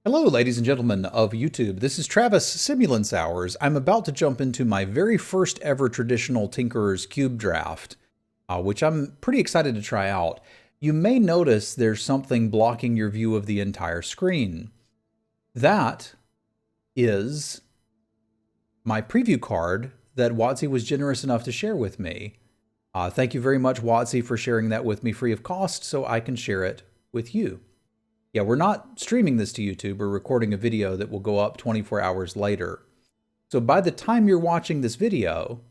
Hello, ladies and gentlemen of YouTube. This is Travis Semulin Sours. I'm about to jump into my very first ever traditional Tinkerer's Cube draft, which I'm pretty excited to try out. You may notice there's something blocking your view of the entire screen. That is my preview card that Watsy was generous enough to share with me. Thank you very much, Watsy, for sharing that with me free of cost so I can share it with you. Yeah, we're not streaming this to YouTube. We're recording a video that will go up 24 hours later. So by the time you're watching this video,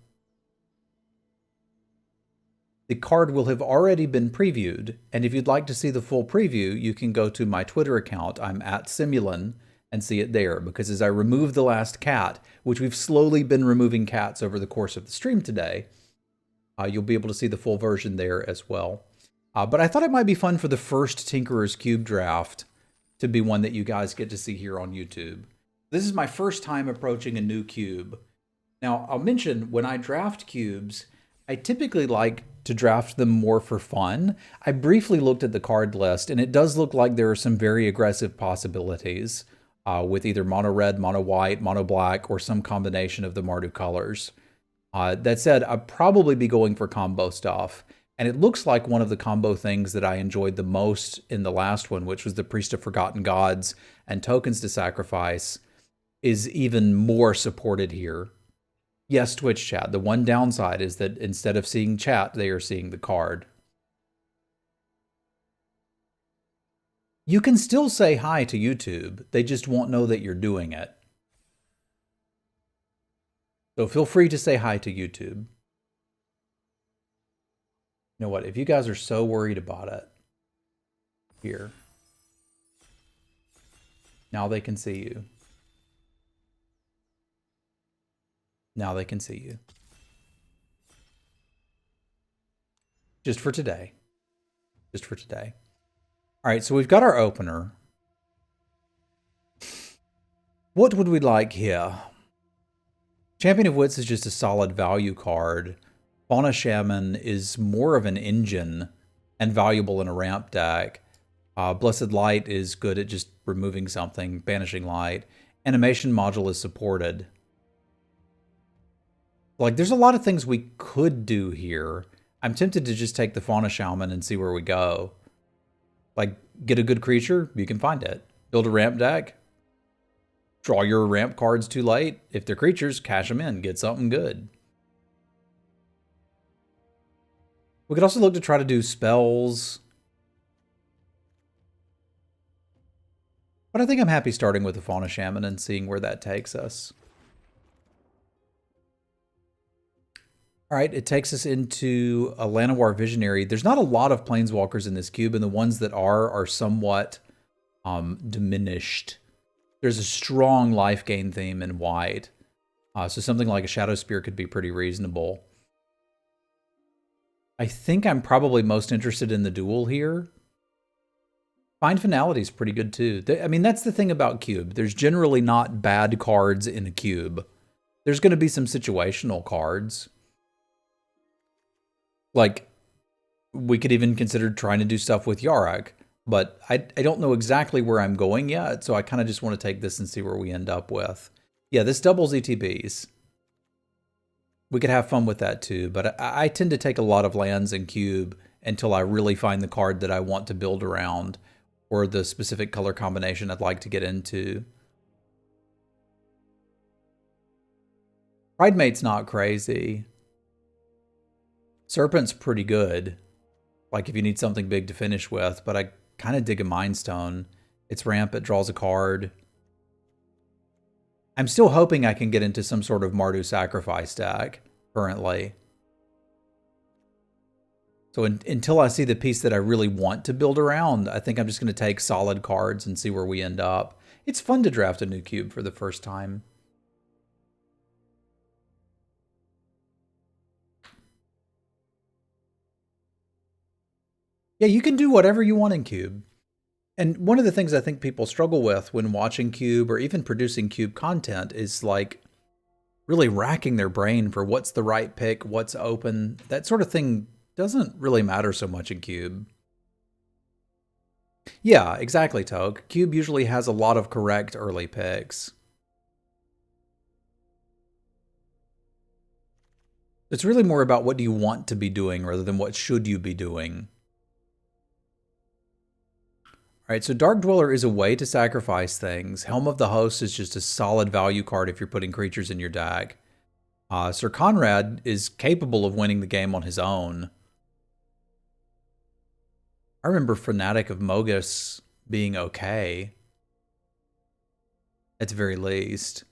the card will have already been previewed. And if you'd like to see the full preview, you can go to my Twitter account. I'm at Semulin and see it there. Because as I remove the last cat, which we've slowly been removing cats over the course of the stream today, you'll be able to see the full version there as well. But I thought it might be fun for the first Tinkerer's Cube draft to be one that you guys get to see here on YouTube. This is my first time approaching a new cube. Now, I'll mention when I draft cubes, I typically like to draft them more for fun. I briefly looked at the card list, and it does look like there are some very aggressive possibilities with either mono red, mono white, mono black, or some combination of the Mardu colors. That said, I'd probably be going for combo stuff. And it looks like one of the combo things that I enjoyed the most in the last one, which was the Priest of Forgotten Gods and Tokens to Sacrifice, is even more supported here. Yes, Twitch chat. The one downside is that instead of seeing chat, they are seeing the card. You can still say hi to YouTube. They just won't know that you're doing it. So feel free to say hi to YouTube. You know what? If you guys are so worried about it, here. Now they can see you. Now they can see you. Just for today. Just for today. All right, so we've got our opener. What would we like here? Champion of Wits is just a solid value card. Fauna Shaman is more of an engine and valuable in a ramp deck. Blessed Light is good at just removing something, banishing light. Animation module is supported. Like, there's a lot of things we could do here. I'm tempted to just take the Fauna Shaman and see where we go. Like, get a good creature, you can find it. Build a ramp deck. Draw your ramp cards too late. If they're creatures, cash them in, get something good. We could also look to try to do spells. But I think I'm happy starting with the Fauna Shaman and seeing where that takes us. All right, it takes us into a Llanowar Visionary. There's not a lot of Planeswalkers in this cube, and the ones that are somewhat diminished. There's a strong life gain theme in white. So something like a Shadow Spear could be pretty reasonable. I think I'm probably most interested in the duel here. Find Finality is pretty good too. I mean, that's the thing about cube. There's generally not bad cards in a cube. There's going to be some situational cards. Like, we could even consider trying to do stuff with Yarok, but I don't know exactly where I'm going yet, so I kind of just want to take this and see where we end up with. Yeah, this doubles ETBs. We could have fun with that too, but I tend to take a lot of lands in cube until I really find the card that I want to build around or the specific color combination I'd like to get into. Pridemate's not crazy. Serpent's pretty good, like if you need something big to finish with, but I kind of dig a Mind Stone. It's ramp, it draws a card. I'm still hoping I can get into some sort of Mardu Sacrifice deck currently. So until I see the piece that I really want to build around, I think I'm just going to take solid cards and see where we end up. It's fun to draft a new cube for the first time. Yeah, you can do whatever you want in cube. And one of the things I think people struggle with when watching cube or even producing cube content is like really racking their brain for what's the right pick, what's open. That sort of thing doesn't really matter so much in cube. Yeah, exactly, Toke. Cube usually has a lot of correct early picks. It's really more about what do you want to be doing rather than what should you be doing. All right, so Dark Dweller is a way to sacrifice things. Helm of the Host is just a solid value card if you're putting creatures in your deck. Sir Conrad is capable of winning the game on his own. I remember Fanatic of Mogus being okay, at the very least.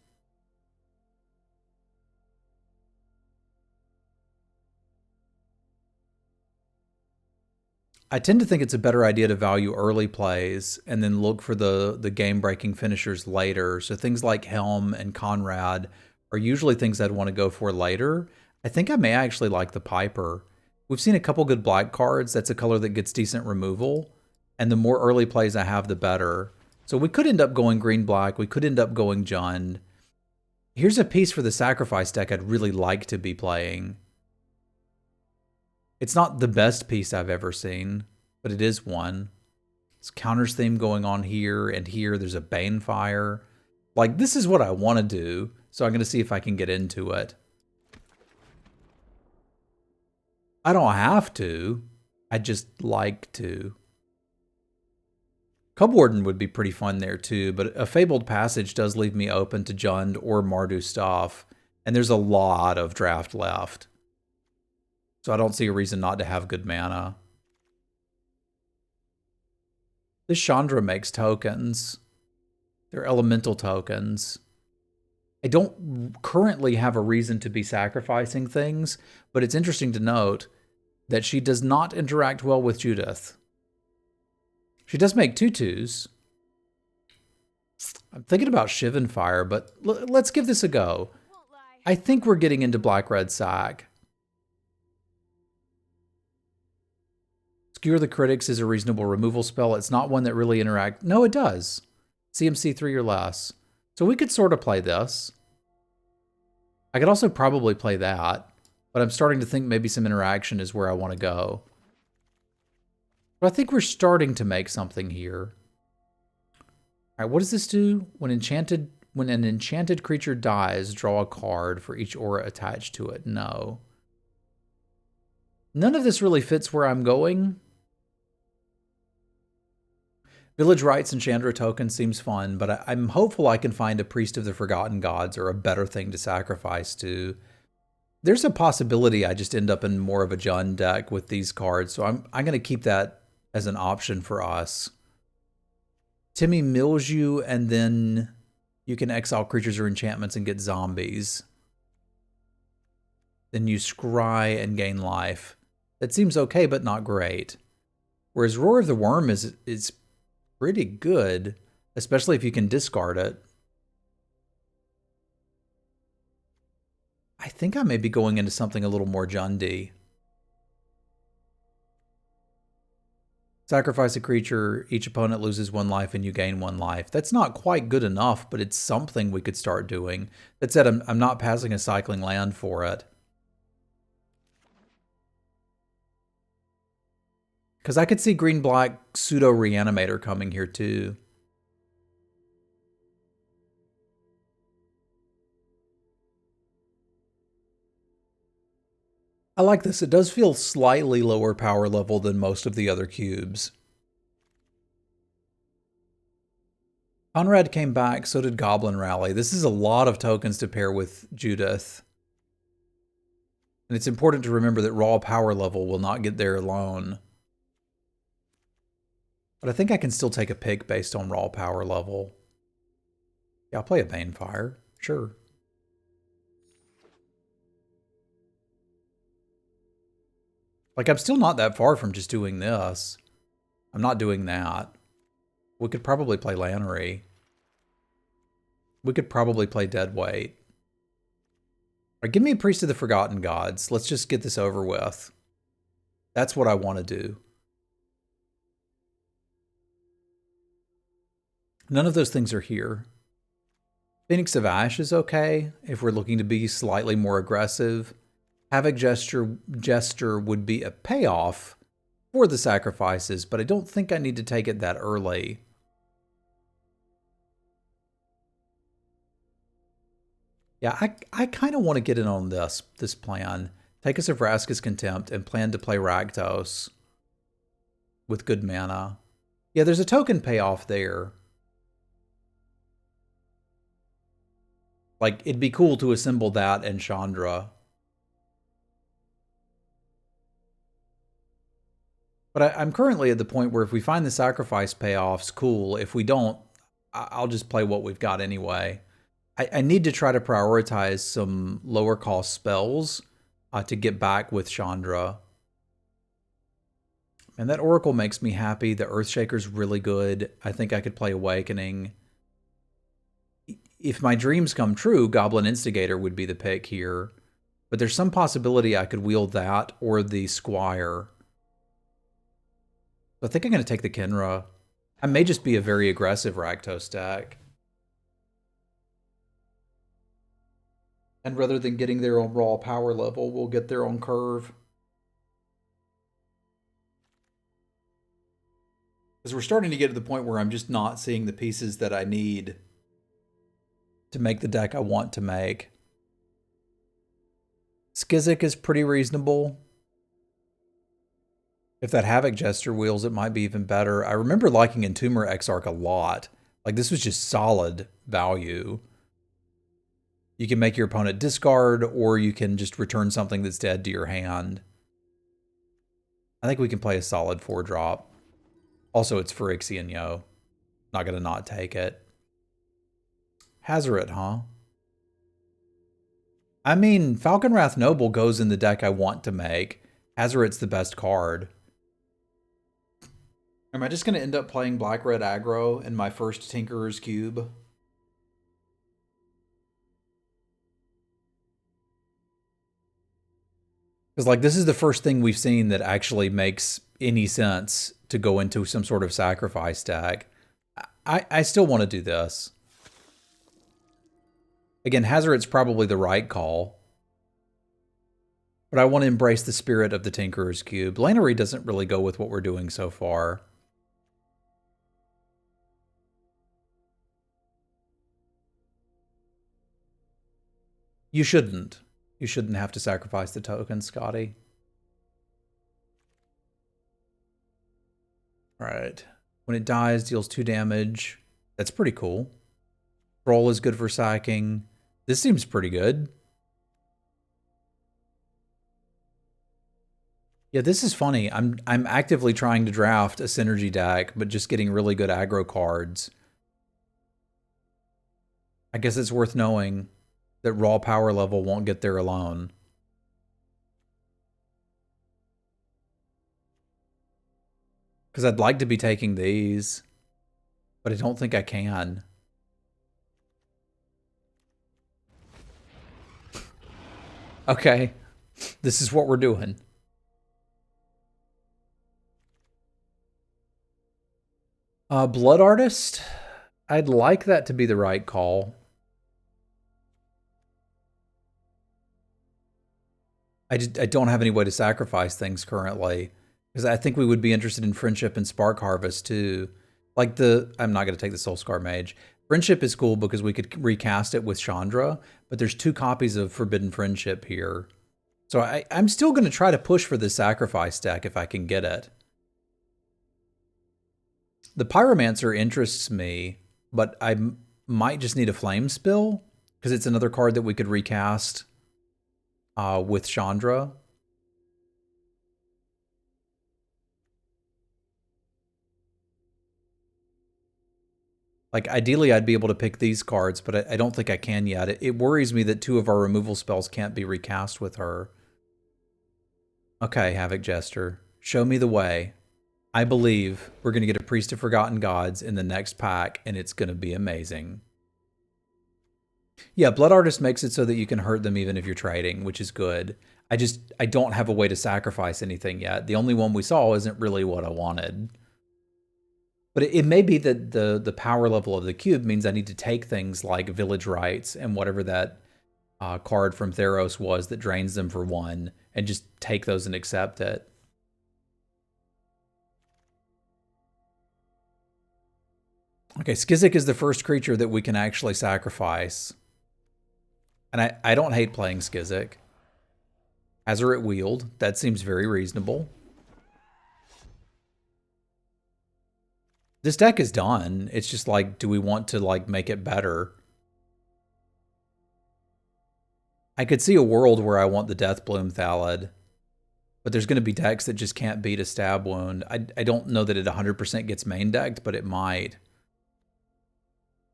I tend to think it's a better idea to value early plays and then look for the game-breaking finishers later. So things like Helm and Conrad are usually things I'd want to go for later. I think I may actually like the Piper. We've seen a couple good black cards. That's a color that gets decent removal. And the more early plays I have, the better. So we could end up going green-black. We could end up going Jund. Here's a piece for the sacrifice deck I'd really like to be playing. It's not the best piece I've ever seen, but it is one. It's Counters theme going on here and here. There's a Banefire. Like, this is what I want to do, so I'm going to see if I can get into it. I don't have to. I'd just like to. Cubwarden would be pretty fun there too, but a Fabled Passage does leave me open to Jund or Mardu stuff, and there's a lot of draft left. So I don't see a reason not to have good mana. This Chandra makes tokens. They're elemental tokens. I don't currently have a reason to be sacrificing things, but it's interesting to note that she does not interact well with Judith. She does make 2/2s. I'm thinking about Shivanfire, but let's give this a go. I think we're getting into Black-Red Sack. Skewer the Critics is a reasonable removal spell. It's not one that really interacts. No, it does. CMC 3 or less. So we could sort of play this. I could also probably play that, but I'm starting to think maybe some interaction is where I want to go. But I think we're starting to make something here. All right, what does this do? When an enchanted creature dies, draw a card for each aura attached to it. No. None of this really fits where I'm going. Village Rites and Chandra Token seems fun, but I'm hopeful I can find a Priest of the Forgotten Gods or a better thing to sacrifice to. There's a possibility I just end up in more of a Jund deck with these cards, so I'm going to keep that as an option for us. Timmy mills you, and then you can exile creatures or enchantments and get zombies. Then you scry and gain life. That seems okay, but not great. Whereas Roar of the Worm is pretty good, especially if you can discard it. I think I may be going into something a little more Jundy. Sacrifice a creature, each opponent loses 1 life and you gain 1 life. That's not quite good enough, but it's something we could start doing. That said, I'm not passing a cycling land for it. Because I could see green-black pseudo-reanimator coming here too. I like this. It does feel slightly lower power level than most of the other cubes. Conrad came back, so did Goblin Rally. This is a lot of tokens to pair with Judith. And it's important to remember that raw power level will not get there alone. But I think I can still take a pick based on raw power level. Yeah, I'll play a Banefire. Sure. Like, I'm still not that far from just doing this. I'm not doing that. We could probably play Lannery. We could probably play Deadweight. All right, give me a Priest of the Forgotten Gods. Let's just get this over with. That's what I want to do. None of those things are here. Phoenix of Ash is okay if we're looking to be slightly more aggressive. Havoc Jester would be a payoff, for the sacrifices, but I don't think I need to take it that early. Yeah, I kind of want to get in on this plan. Take us of Vraska's Contempt and plan to play Rakdos with good mana. Yeah, there's a token payoff there. Like, it'd be cool to assemble that and Chandra. But I'm currently at the point where if we find the sacrifice payoffs, cool. If we don't, I'll just play what we've got anyway. I need to try to prioritize some lower cost spells to get back with Chandra. And that Oracle makes me happy. The Earthshaker's really good. I think I could play Awakening. If my dreams come true, Goblin Instigator would be the pick here. But there's some possibility I could wield that or the Squire. I think I'm going to take the Kenra. I may just be a very aggressive Rakdos deck. And rather than getting there on raw power level, we'll get there on curve. Because we're starting to get to the point where I'm just not seeing the pieces that I need to make the deck I want to make. Skizik is pretty reasonable. If that Havoc Jester wheels, it might be even better. I remember liking Entomber Exarch a lot. Like, this was just solid value. You can make your opponent discard, or you can just return something that's dead to your hand. I think we can play a solid 4-drop. Also, it's Phyrexian, yo. Not going to not take it. Hazoret, huh? I mean, Falconwrath Noble goes in the deck I want to make. Hazoret's the best card. Am I just going to end up playing Black-Red aggro in my first Tinkerer's Cube? Because, like, this is the first thing we've seen that actually makes any sense to go into some sort of sacrifice deck. I still want to do this. Again, Hazoret's probably the right call. But I want to embrace the spirit of the Tinkerer's Cube. Lannery doesn't really go with what we're doing so far. You shouldn't. You shouldn't have to sacrifice the token, Scotty. Alright. When it dies, deals 2 damage. That's pretty cool. Troll is good for sacking. This seems pretty good. Yeah, this is funny. I'm actively trying to draft a synergy deck, but just getting really good aggro cards. I guess it's worth knowing that raw power level won't get there alone. Because I'd like to be taking these, but I don't think I can. Okay, this is what we're doing. Blood Artist? I'd like that to be the right call. I don't have any way to sacrifice things currently. Because I think we would be interested in Friendship and Spark Harvest too. Like I'm not going to take the Soulscar Mage. Friendship is cool because we could recast it with Chandra, but there's 2 copies of Forbidden Friendship here. So I'm still going to try to push for the sacrifice deck if I can get it. The Pyromancer interests me, but I might just need a Flame Spill because it's another card that we could recast with Chandra. Like, ideally, I'd be able to pick these cards, but I don't think I can yet. It worries me that 2 of our removal spells can't be recast with her. Okay, Havoc Jester. Show me the way. I believe we're going to get a Priest of Forgotten Gods in the next pack, and it's going to be amazing. Yeah, Blood Artist makes it so that you can hurt them even if you're trading, which is good. I don't have a way to sacrifice anything yet. The only one we saw isn't really what I wanted. But it may be that the power level of the cube means I need to take things like Village Rites and whatever that card from Theros was that drains them for 1, and just take those and accept it. Okay, Skizik is the first creature that we can actually sacrifice. And I don't hate playing Skizik. Hazard at Wield, that seems very reasonable. This deck is done. It's just like, do we want to like make it better? I could see a world where I want the Deathbloom Thallid, but there's going to be decks that just can't beat a Stab Wound. I don't know that it 100% gets main decked, but it might.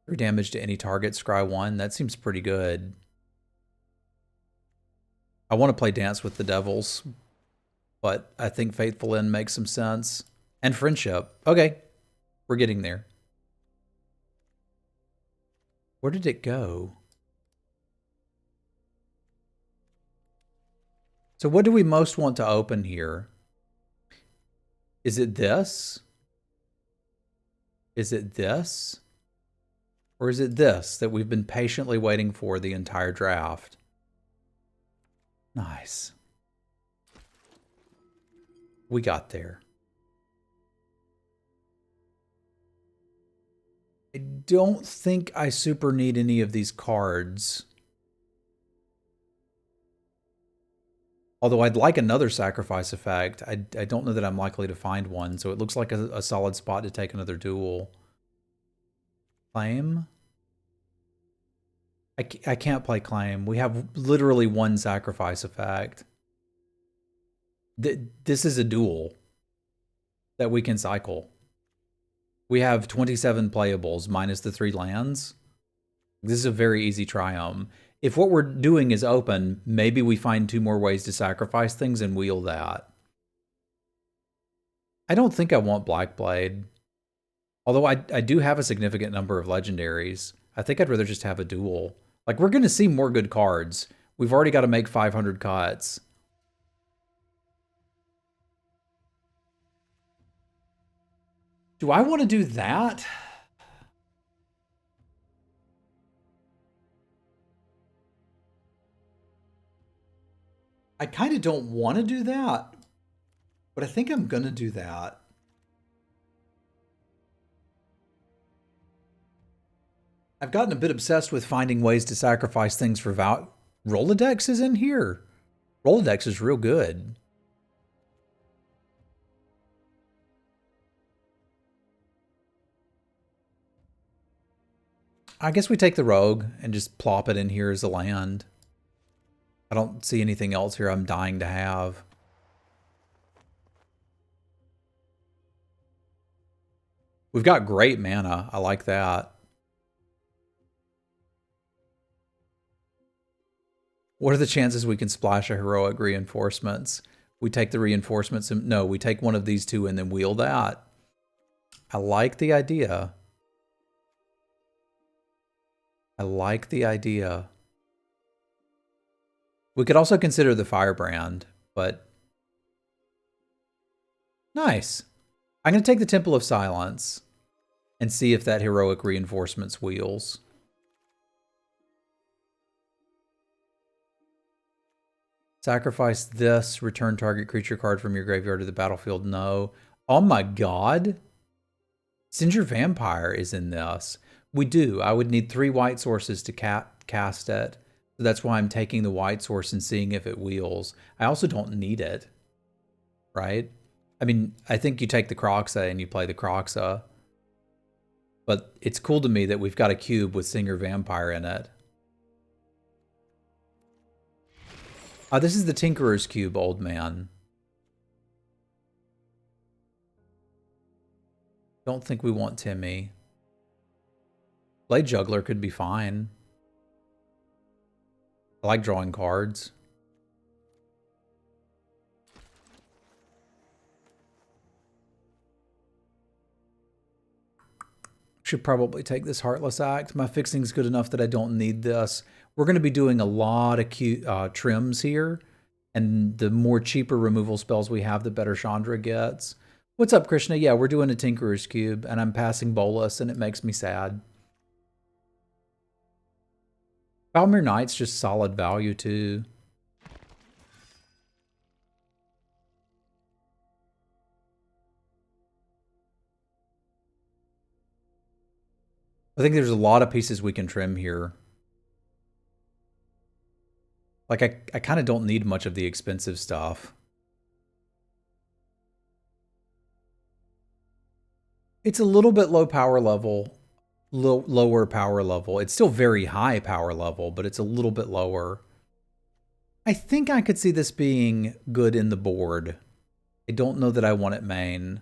3 damage to any target, scry 1. That seems pretty good. I want to play Dance with the Devils, but I think Faithful End makes some sense. And Friendship. Okay, we're getting there. Where did it go? So what do we most want to open here? Is it this? Is it this? Or is it this that we've been patiently waiting for the entire draft? Nice. We got there. I don't think I super need any of these cards. Although I'd like another sacrifice effect. I don't know that I'm likely to find one, so it looks like a solid spot to take another duel. Claim? I can't play Claim. We have literally one sacrifice effect. This is a duel that we can cycle. We have 27 playables minus the 3 lands. This is a very easy triumph. If what we're doing is open, maybe we find 2 more ways to sacrifice things and wheel that. I don't think I want Blackblade. Although I do have a significant number of legendaries. I think I'd rather just have a duel. Like, we're going to see more good cards. We've already got to make 500 cuts. Do I want to do that? I kind of don't want to do that, but I think I'm going to do that. I've gotten a bit obsessed with finding ways to sacrifice things for Rolodex is in here. Rolodex is real good. I guess we take the Rogue and just plop it in here as a land. I don't see anything else here I'm dying to have. We've got great mana. I like that. What are the chances we can splash a heroic reinforcements? We take the reinforcements and no, we take one of these 2 and then wheel that. I like the idea. I like the idea. We could also consider the Firebrand, but nice. I'm going to take the Temple of Silence and see if that heroic reinforcements wheels. Sacrifice this, return target creature card from your graveyard to the battlefield. No. Oh my god. Singer Vampire is in this. We do. I would need 3 white sources to cast it. So that's why I'm taking the white source and seeing if it wheels. I also don't need it. Right? I mean, I think you take the Croxa and you play the Croxa. But it's cool to me that we've got a cube with Singer Vampire in it. This is the Tinkerer's Cube, old man. Don't think we want Timmy. Blade Juggler could be fine. I like drawing cards. Should probably take this Heartless Act. My fixing's good enough that I don't need this. We're going to be doing a lot of trims here, and the more cheaper removal spells we have, the better Chandra gets. What's up, Krishna? Yeah, we're doing a Tinkerer's Cube, and I'm passing Bolus, and it makes me sad. Valmir Knight's just solid value, too. I think there's a lot of pieces we can trim here. Like, I kind of don't need much of the expensive stuff. It's a little bit low power level, lower power level. It's still very high power level, but it's a little bit lower. I think I could see this being good in the board. I don't know that I want it main.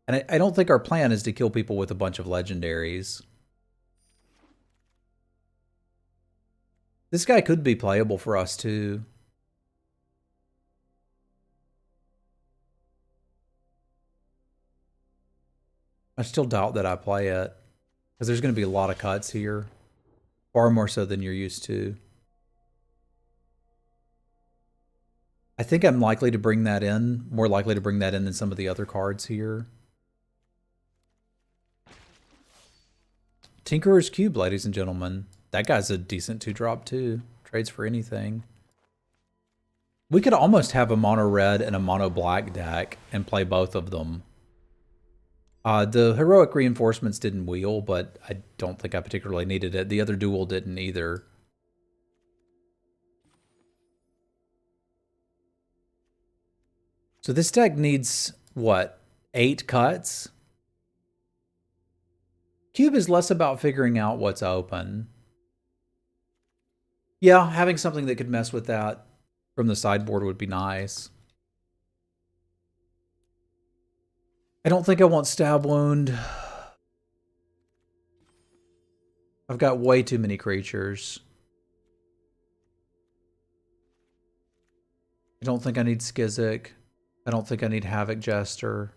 And I don't think our plan is to kill people with a bunch of legendaries. This guy could be playable for us too. I still doubt that I play it, because there's going to be a lot of cuts here. Far more so than you're used to. I think I'm likely to bring that in, more likely to bring that in than some of the other cards here. Tinkerer's Cube, ladies and gentlemen. That guy's a decent 2-drop too. Trades for anything. We could almost have a mono red and a mono black deck and play both of them. The heroic reinforcements didn't wheel, but I don't think I particularly needed it. The other duel didn't either. So this deck needs, what, 8 cuts? Cube is less about figuring out what's open. Yeah, having something that could mess with that from the sideboard would be nice. I don't think I want Stab Wound. I've got way too many creatures. I don't think I need Skizzik. I don't think I need Havoc Jester.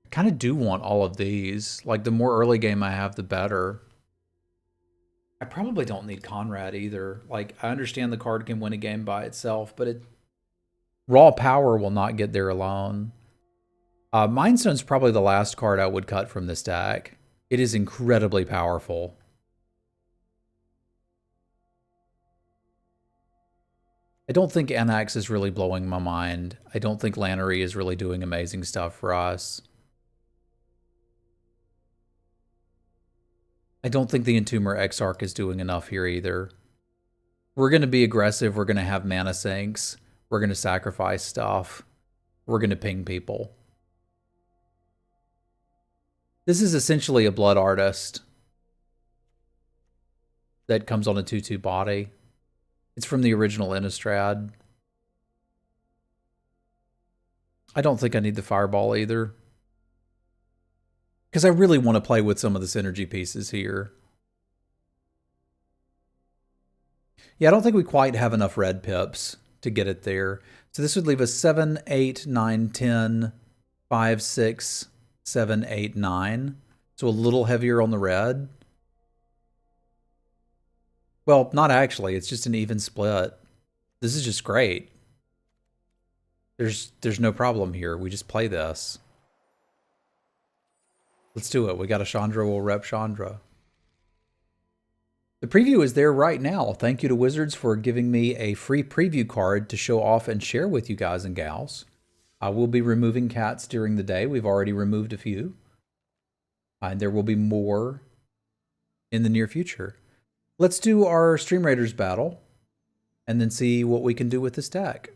I kind of do want all of these. Like, the more early game I have, the better. I probably don't need Conrad either. Like, I understand the card can win a game by itself, but raw power will not get there alone. Mindstone's probably the last card I would cut from this deck. It is incredibly powerful. I don't think Anax is really blowing my mind. I don't think Lannery is really doing amazing stuff for us. I don't think the Entomber Exarch is doing enough here either. We're going to be aggressive. We're going to have mana sinks. We're going to sacrifice stuff. We're going to ping people. This is essentially a Blood Artist that comes on a 2/2 body. It's from the original Innistrad. I don't think I need the Fireball either, because I really want to play with some of the synergy pieces here. Yeah, I don't think we quite have enough red pips to get it there. So this would leave us 7, 8, 9, 10, 5, 6, 7, 8, 9. So a little heavier on the red. Well, not actually. It's just an even split. This is just great. There's no problem here. We just play this. Let's do it. We got a Chandra. We'll rep Chandra. The preview is there right now. Thank you to Wizards for giving me a free preview card to show off and share with you guys and gals. I will be removing cats during the day. We've already removed a few. And there will be more in the near future. Let's do our Stream Raiders battle and then see what we can do with this deck.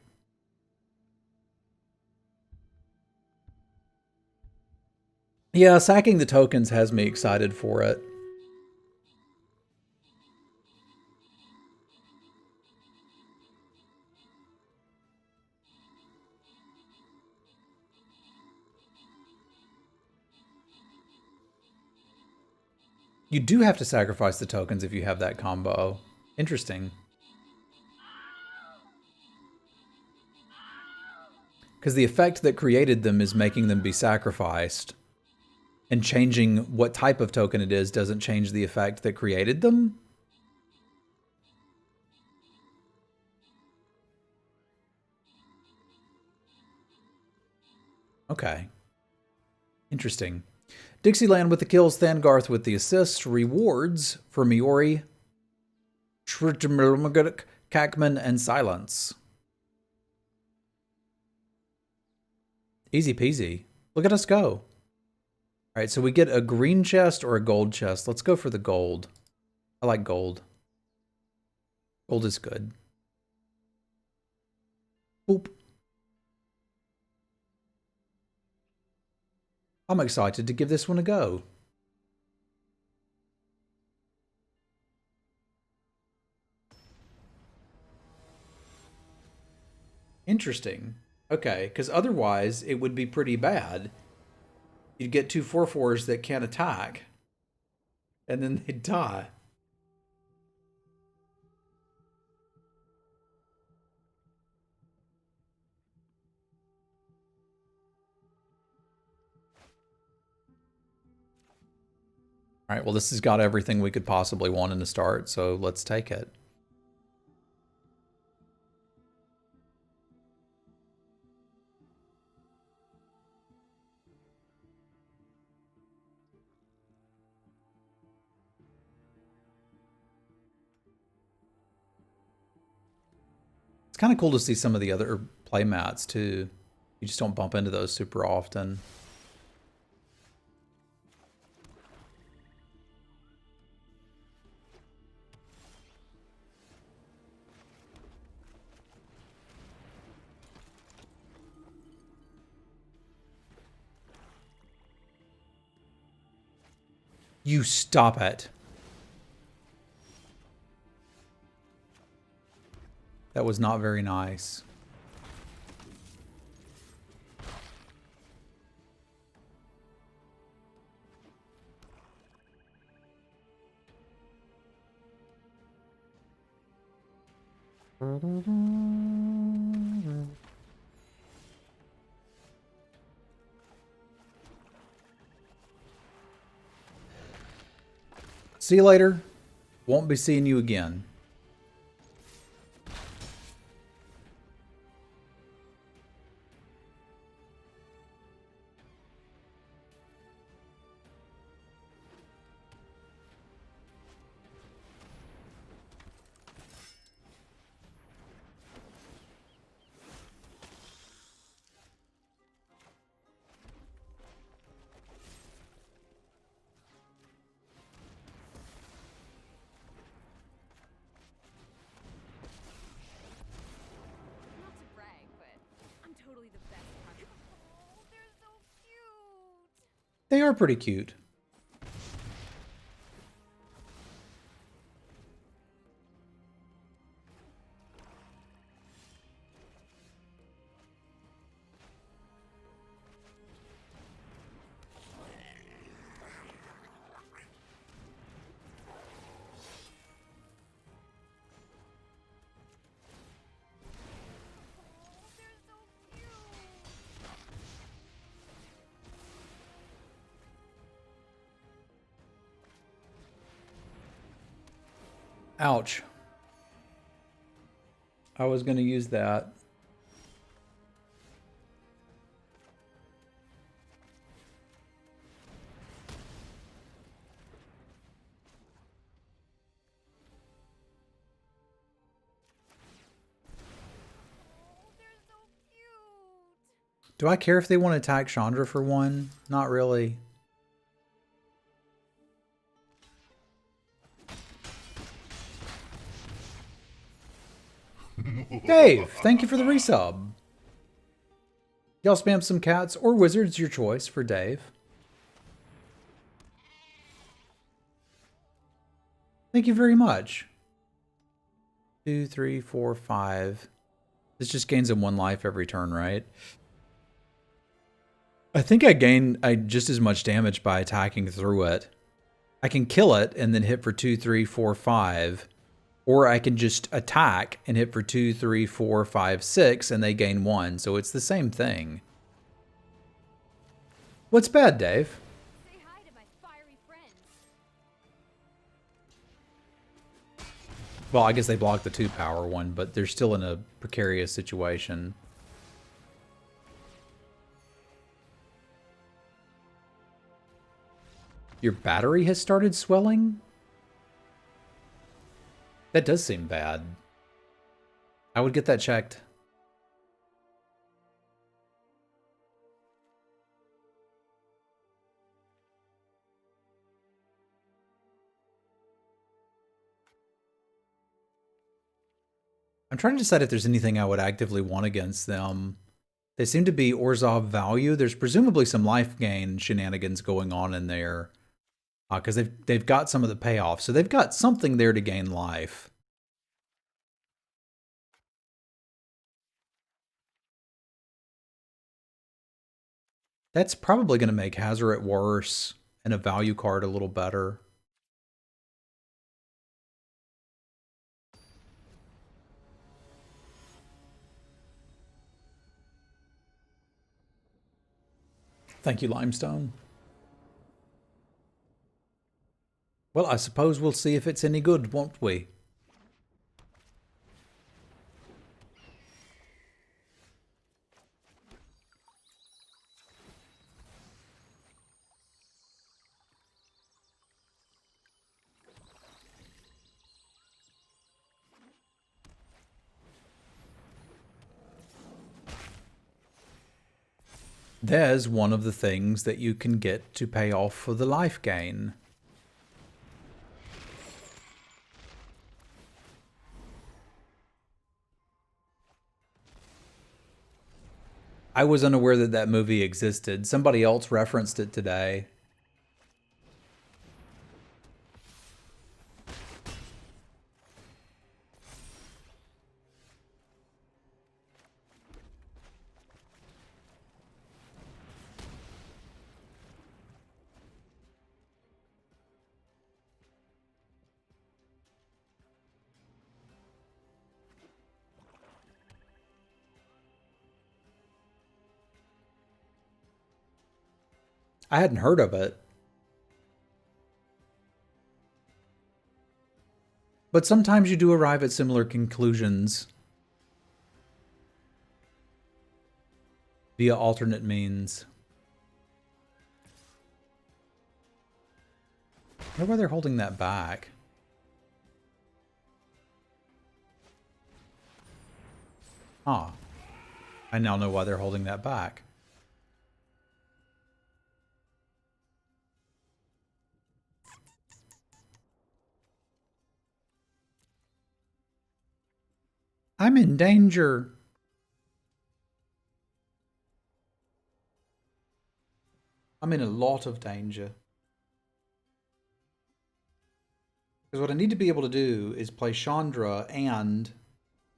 Yeah, sacking the tokens has me excited for it. You do have to sacrifice the tokens if you have that combo. Interesting. Because the effect that created them is making them be sacrificed. And changing what type of token it is doesn't change the effect that created them? Okay. Interesting. Dixieland with the kills, Thangarth with the assist. Rewards for Miori, Kakman, and Silence. Easy peasy. Look at us go. All right, so we get a green chest or a gold chest. Let's go for the gold. I like gold. Gold is good. Boop. I'm excited to give this one a go. Interesting. Okay, because otherwise it would be pretty bad. You'd get two 4/4s that can't attack, and then they'd die. All right, well, this has got everything we could possibly want in the start, so let's take it. It's kind of cool to see some of the other play mats too. You just don't bump into those super often. You stop it. That was not very nice. See you later. Won't be seeing you again. They are pretty cute. Ouch. I was going to use that. Do I care if they want to attack Chandra for one? Not really. Dave, thank you for the resub. Y'all spam some cats or wizards, your choice for Dave. Thank you very much. 2, 3, 4, 5. This just gains him 1 life every turn, right? I think I gain just as much damage by attacking through it. I can kill it and then hit for 2, 3, 4, 5. Or I can just attack and hit for 2, 3, 4, 5, 6, and they gain 1. So it's the same thing. What's bad, Dave? Say hi to my fiery friends. Well, I guess they blocked the 2-power one, but they're still in a precarious situation. Your battery has started swelling? That does seem bad. I would get that checked. I'm trying to decide if there's anything I would actively want against them. They seem to be Orzhov value. There's presumably some life gain shenanigans going on in there. Because they've got some of the payoff. So they've got something there to gain life. That's probably going to make Hazoret worse and a value card a little better. Thank you, Limestone. Well, I suppose we'll see if it's any good, won't we? There's one of the things that you can get to pay off for the life gain. I was unaware that that movie existed. Somebody else referenced it today. I hadn't heard of it. But sometimes you do arrive at similar conclusions via alternate means. I wonder why they're holding that back. Ah, I now know why they're holding that back. I'm in danger. I'm in a lot of danger. Because what I need to be able to do is play Chandra and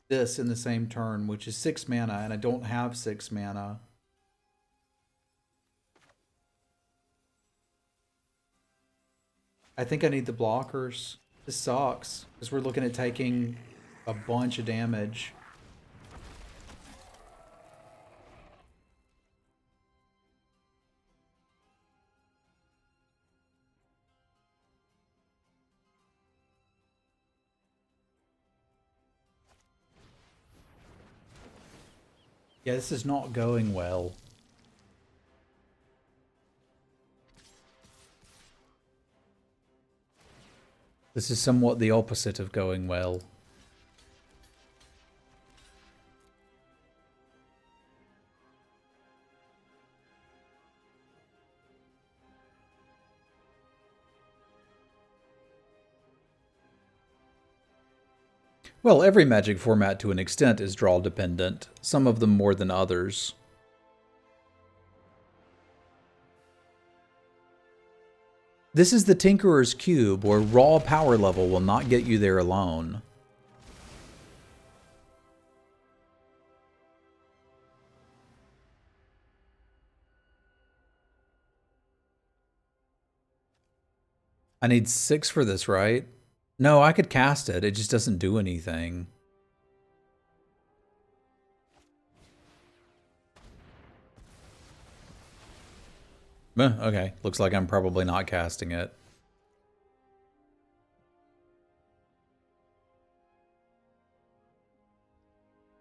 this in the same turn, which is 6 mana, and I don't have 6 mana. I think I need the blockers. This sucks, because we're looking at taking a bunch of damage. Yeah, this is not going well. This is somewhat the opposite of going well. Well, every Magic format to an extent is draw dependent, some of them more than others. This is the Tinkerer's Cube, where raw power level will not get you there alone. I need 6 for this, right? No, I could cast it. It just doesn't do anything. Okay, looks like I'm probably not casting it.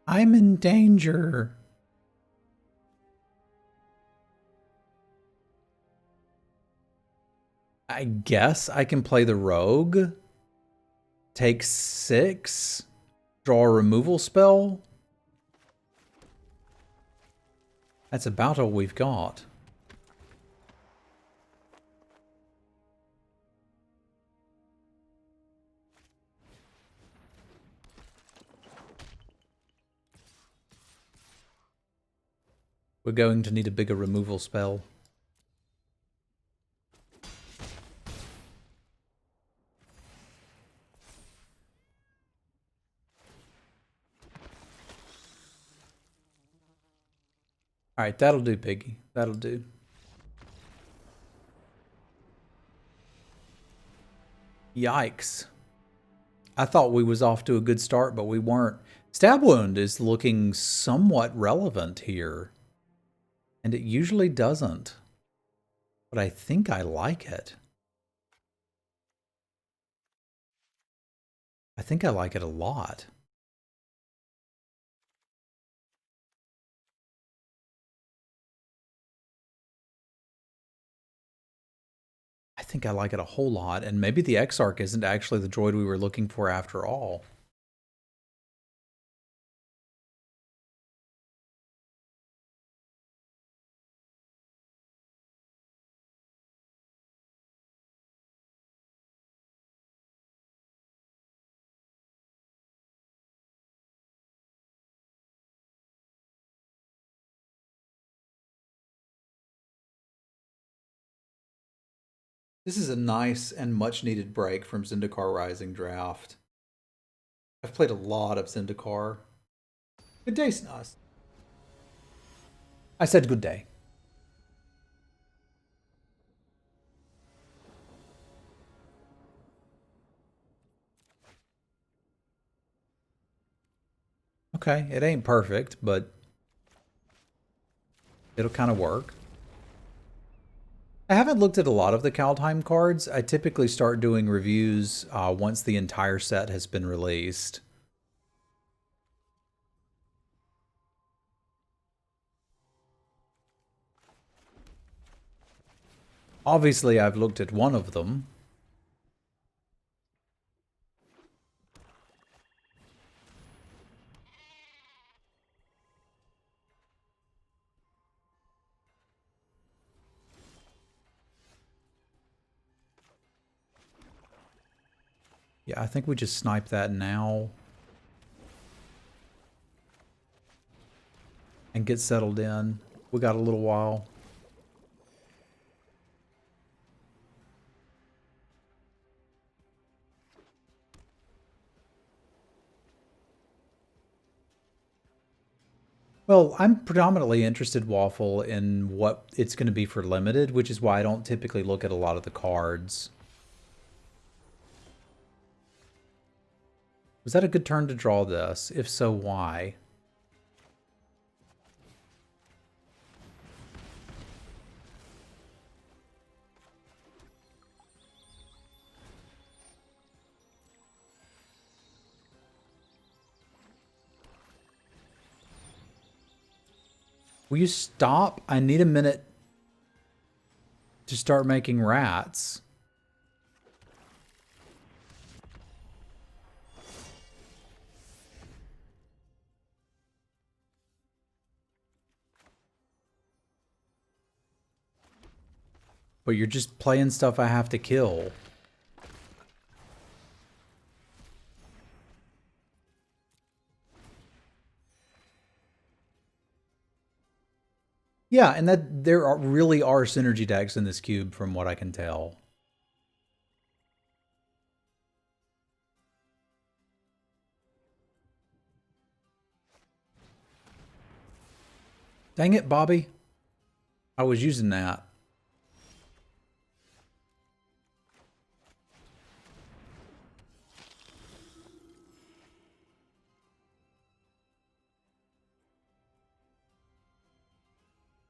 I'm in danger. I guess I can play the rogue. Take 6. Draw a removal spell. That's about all we've got. We're going to need a bigger removal spell. Alright, that'll do, Piggy. That'll do. Yikes. I thought we was off to a good start, but we weren't. Stab Wound is looking somewhat relevant here. And it usually doesn't. But I think I like it. I think I like it a lot. I think I like it a whole lot, and maybe the Exarch isn't actually the droid we were looking for after all. This is a nice and much needed break from Zendikar Rising draft. I've played a lot of Zendikar. Good day, Snoz. I said good day. Okay, it ain't perfect, but it'll kind of work. I haven't looked at a lot of the Kaldheim cards. I typically start doing reviews once the entire set has been released. Obviously, I've looked at one of them. Yeah, I think we just snipe that now. And get settled in. We got a little while. Well, I'm predominantly interested, Waffle, in what it's going to be for limited, which is why I don't typically look at a lot of the cards. Was that a good turn to draw this? If so, why? Will you stop? I need a minute to start making rats. But you're just playing stuff I have to kill. Yeah, and that really are synergy decks in this cube from what I can tell. Dang it, Bobby. I was using that.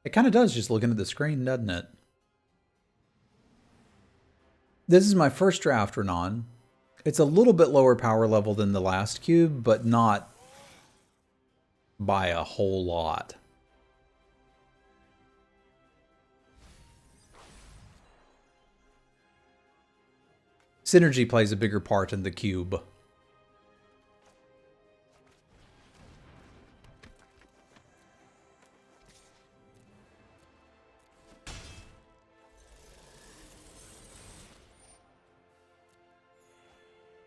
It kind of does just looking at the screen, doesn't it? This is my first draft, Renan. It's a little bit lower power level than the last cube, but not by a whole lot. Synergy plays a bigger part in the cube.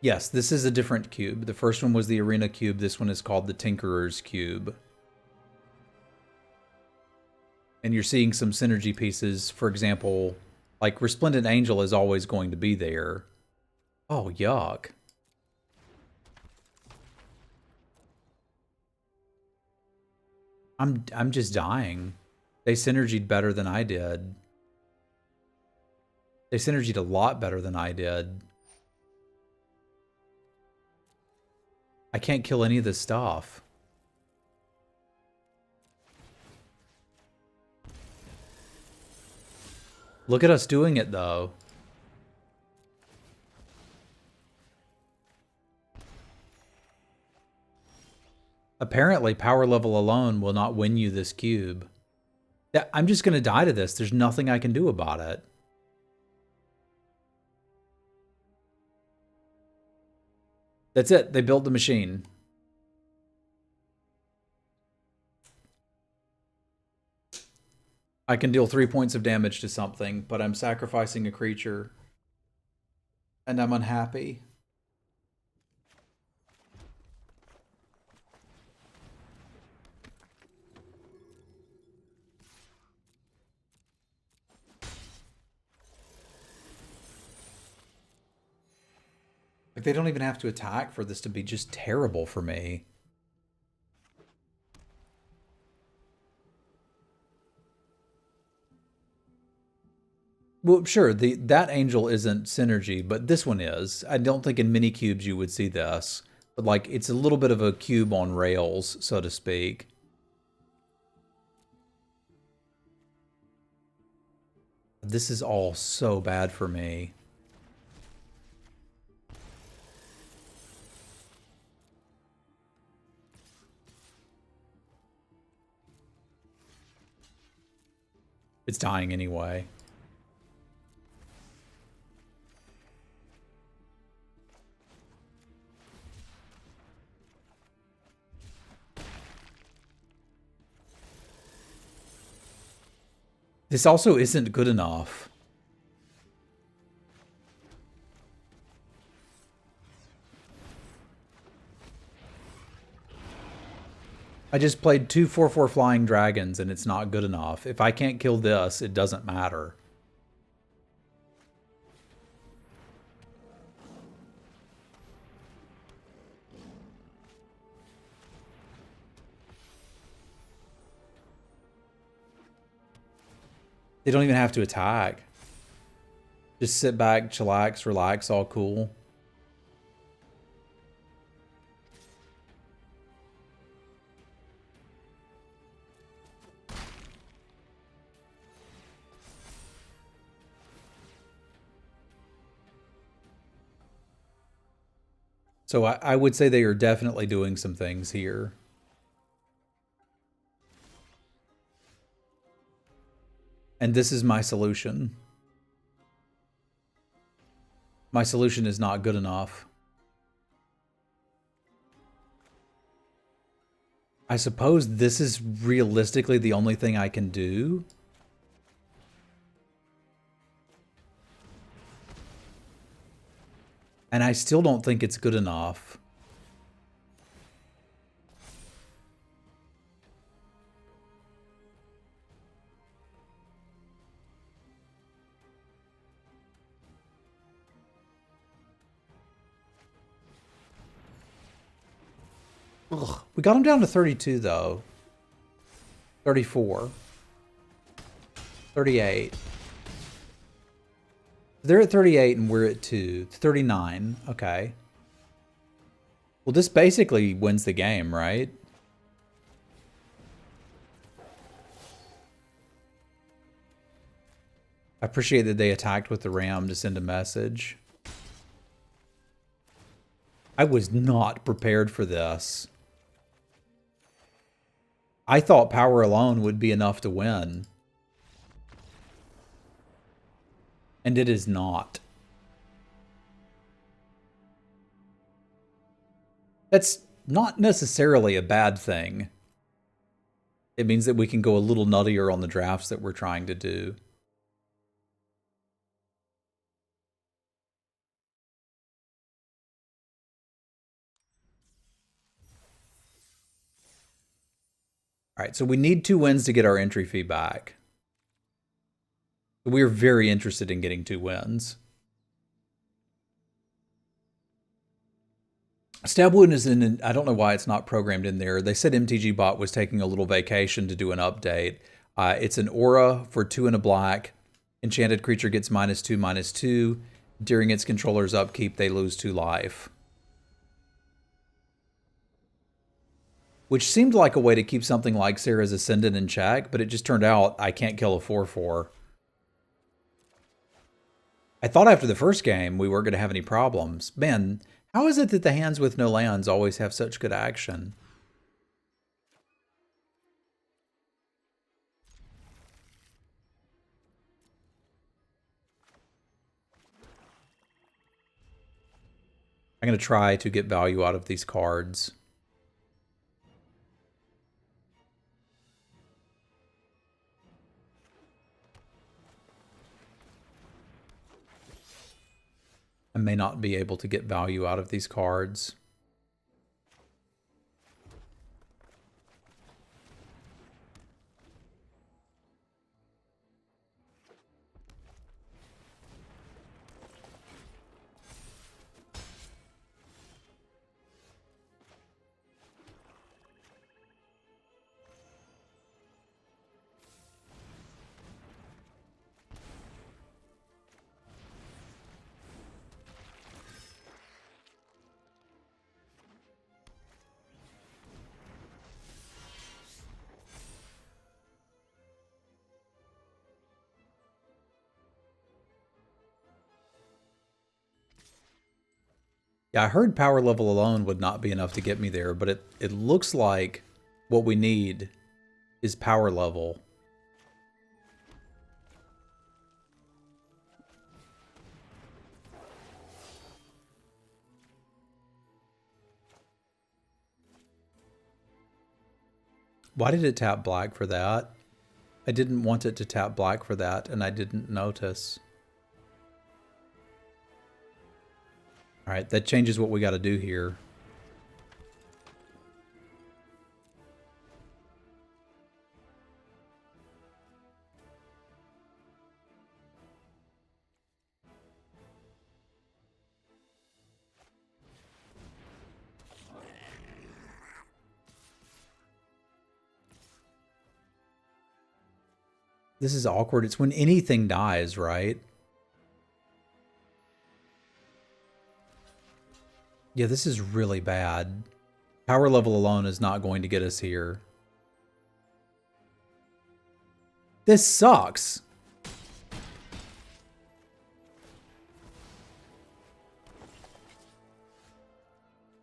Yes, this is a different cube. The first one was the Arena Cube. This one is called the Tinkerer's Cube. And you're seeing some synergy pieces, for example, like Resplendent Angel is always going to be there. Oh, yuck. I'm just dying. They synergied better than I did. They synergied a lot better than I did. I can't kill any of this stuff. Look at us doing it, though. Apparently, power level alone will not win you this cube. Yeah, I'm just going to die to this. There's nothing I can do about it. That's it. They built the machine. I can deal 3 points of damage to something, but I'm sacrificing a creature. And I'm unhappy. Like, they don't even have to attack for this to be just terrible for me. Well, sure, that angel isn't synergy, but this one is. I don't think in many cubes you would see this. But, like, it's a little bit of a cube on rails, so to speak. This is all so bad for me. It's dying anyway. This also isn't good enough. I just played 2 4/4 flying dragons and it's not good enough. If I can't kill this, it doesn't matter. They don't even have to attack. Just sit back, chillax, relax, all cool. So I would say they are definitely doing some things here. And this is my solution. My solution is not good enough. I suppose this is realistically the only thing I can do. And I still don't think it's good enough. Ugh. We got him down to 32, though. 34. 38. They're at 38 and we're at 2. 39. Okay. Well, this basically wins the game, right? I appreciate that they attacked with the ram to send a message. I was not prepared for this. I thought power alone would be enough to win. And it is not. That's not necessarily a bad thing. It means that we can go a little nuttier on the drafts that we're trying to do. All right, so we need 2 wins to get our entry fee back. We're very interested in getting 2 wins. Stab Wound is in, I don't know why it's not programmed in there. They said MTG Bot was taking a little vacation to do an update. It's an aura for 2 and a black. Enchanted creature gets -2/-2. During its controller's upkeep, they lose 2 life. Which seemed like a way to keep something like Sarah's Ascendant in check, but it just turned out I can't kill a 4/4. I thought after the first game we weren't going to have any problems. Man, how is it that the hands with no lands always have such good action? I'm going to try to get value out of these cards. I may not be able to get value out of these cards. Yeah, I heard power level alone would not be enough to get me there, but it looks like what we need is power level. Why did it tap black for that? I didn't want it to tap black for that, and I didn't notice. All right, that changes what we got to do here. This is awkward. It's when anything dies, right? Yeah, this is really bad. Power level alone is not going to get us here. This sucks.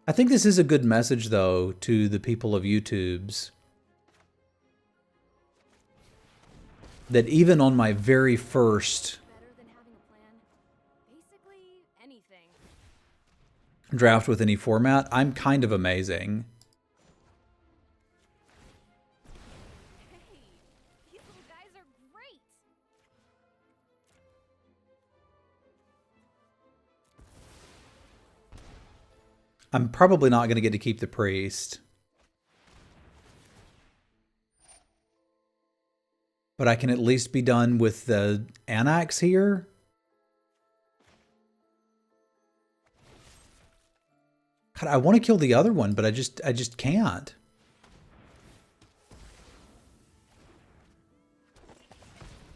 I think this is a good message, though, to the people of YouTube's. That even on my very first Better than having a plan. Basically, anything. draft with any format, I'm kind of amazing. Hey, these little guys are great. I'm probably not going to get to keep the priest. But I can at least be done with the Anax here. God, I want to kill the other one, but I just can't.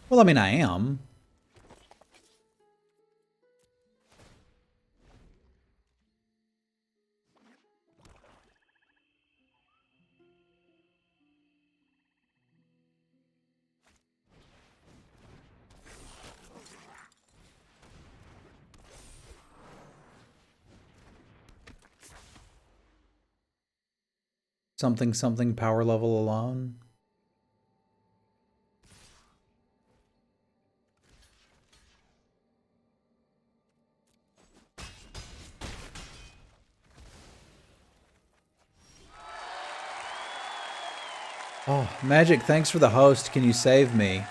Well, I mean, I am. Something, something, power level alone. Oh, Magic, thanks for the host. Can you save me?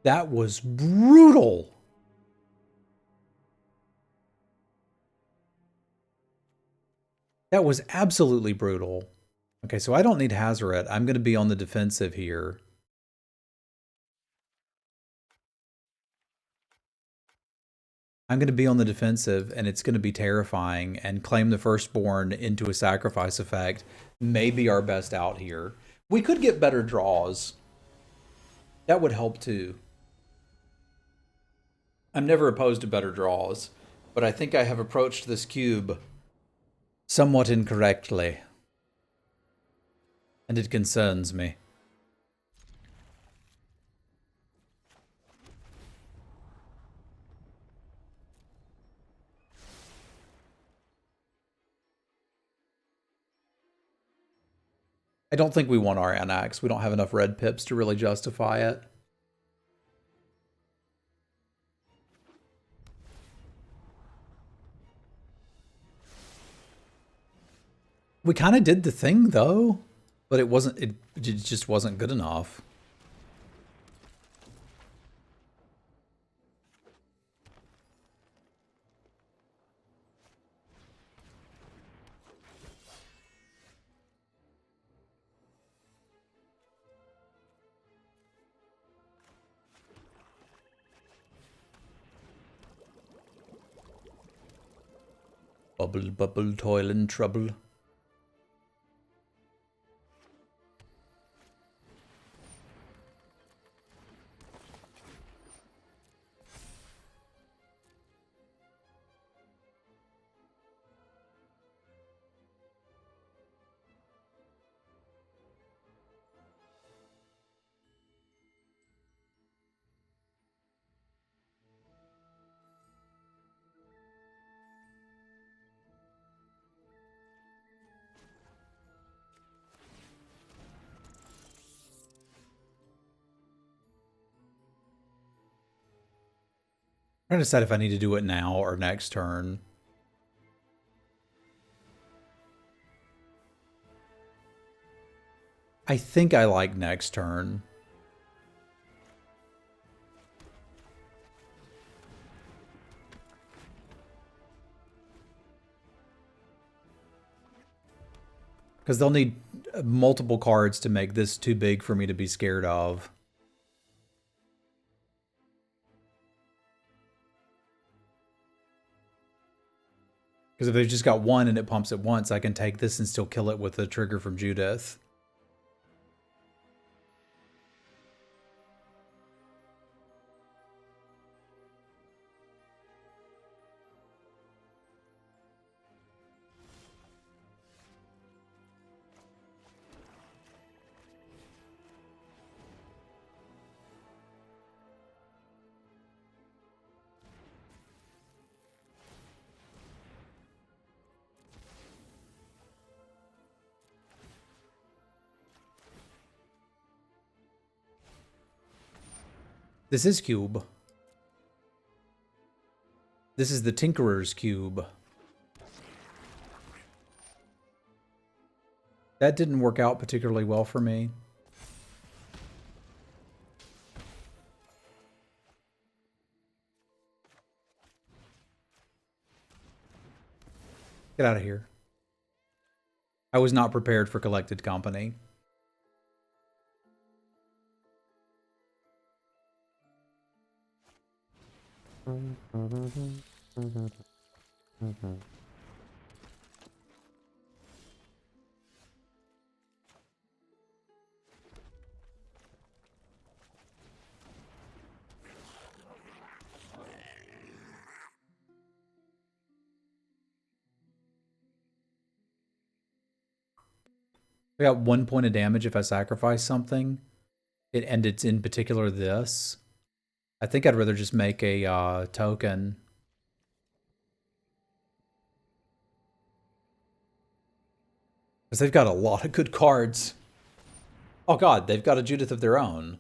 That was brutal. That was absolutely brutal. Okay, so I don't need Hazaret. I'm going to be on the defensive here. I'm going to be on the defensive, and it's going to be terrifying, and claim the firstborn into a sacrifice effect may be our best out here. We could get better draws. That would help too. I'm never opposed to better draws, but I think I have approached this cube somewhat incorrectly, and it concerns me. I don't think we want our Anax. We don't have enough red pips to really justify it. We kind of did the thing though, but it just wasn't good enough. Bubble, bubble, toil and trouble. I'm trying to decide if I need to do it now or next turn. I think I like next turn. Because they'll need multiple cards to make this too big for me to be scared of. Because if they've just got one and it pumps at once, I can take this and still kill it with the trigger from Judith. This is cube. This is the Tinkerer's cube. That didn't work out particularly well for me. Get out of here. I was not prepared for Collected Company. I got 1 point of damage if I sacrifice something. And it's in particular this. I think I'd rather just make a token. Because they've got a lot of good cards. Oh god, they've got a Judith of their own.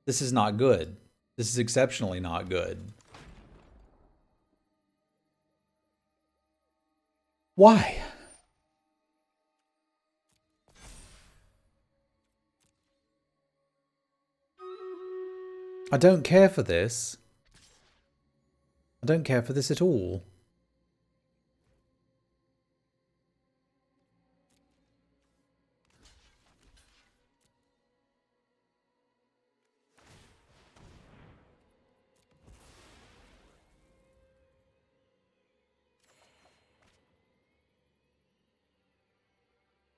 This is not good. This is exceptionally not good. Why? I don't care for this. I don't care for this at all.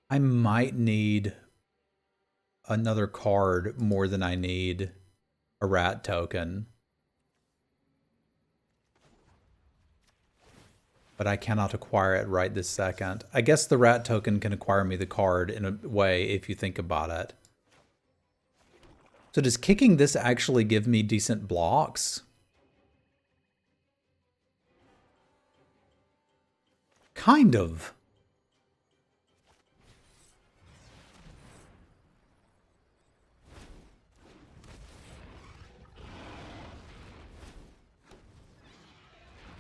I might need another card more than I need a rat token. But I cannot acquire it right this second. I guess the rat token can acquire me the card in a way if you think about it. So does kicking this actually give me decent blocks? Kind of.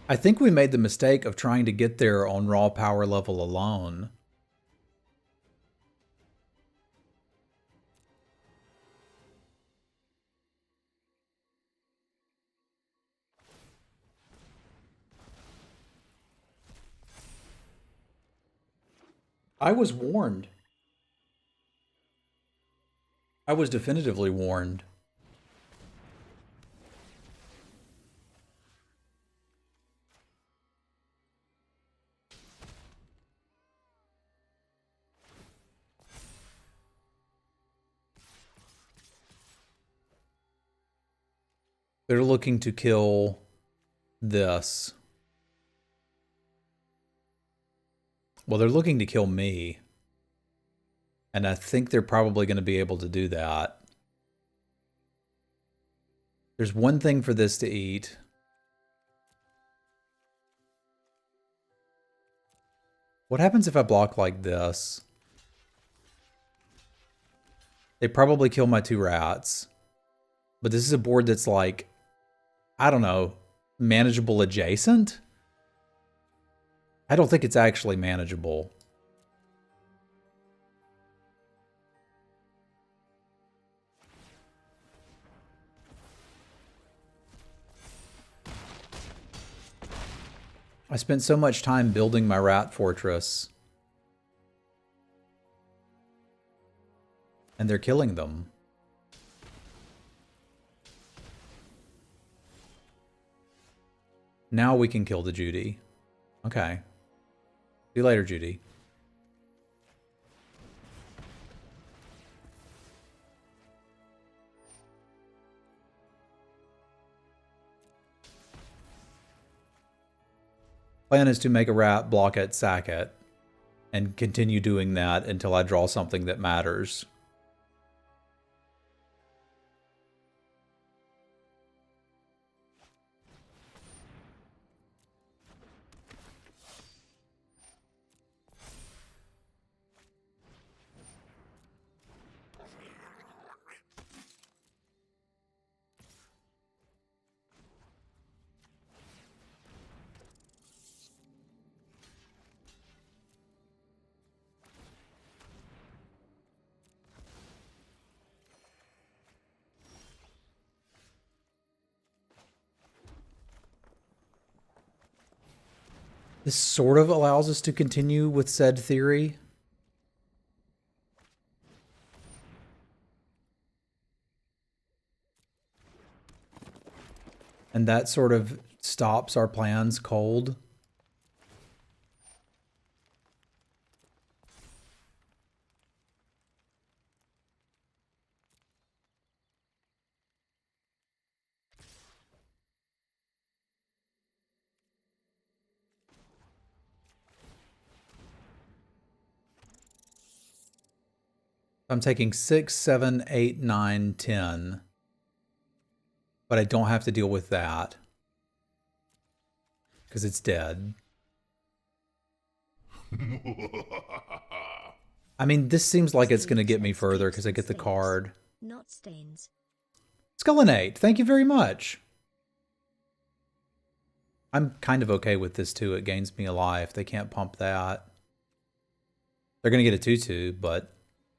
I think we made the mistake of trying to get there on raw power level alone. I was warned. I was definitively warned. They're looking to kill this. Well, they're looking to kill me. And I think they're probably going to be able to do that. There's one thing for this to eat. What happens if I block like this? They probably kill my 2 rats. But this is a board that's like, I don't know, manageable adjacent? I don't think it's actually manageable. I spent so much time building my rat fortress. And they're killing them. Now we can kill the Judy. Okay. See you later, Judy. Plan is to make a rat, block it, sack it, and continue doing that until I draw something that matters. This sort of allows us to continue with said theory. And that sort of stops our plans cold. I'm taking 6, 7, 8, 9, 10. But I don't have to deal with that. Because it's dead. I mean, this seems like it's going to get me further because I get the card. Not stains. Skullinate, thank you very much. I'm kind of okay with this too. It gains me a life. They can't pump that. They're going to get a 2/2, but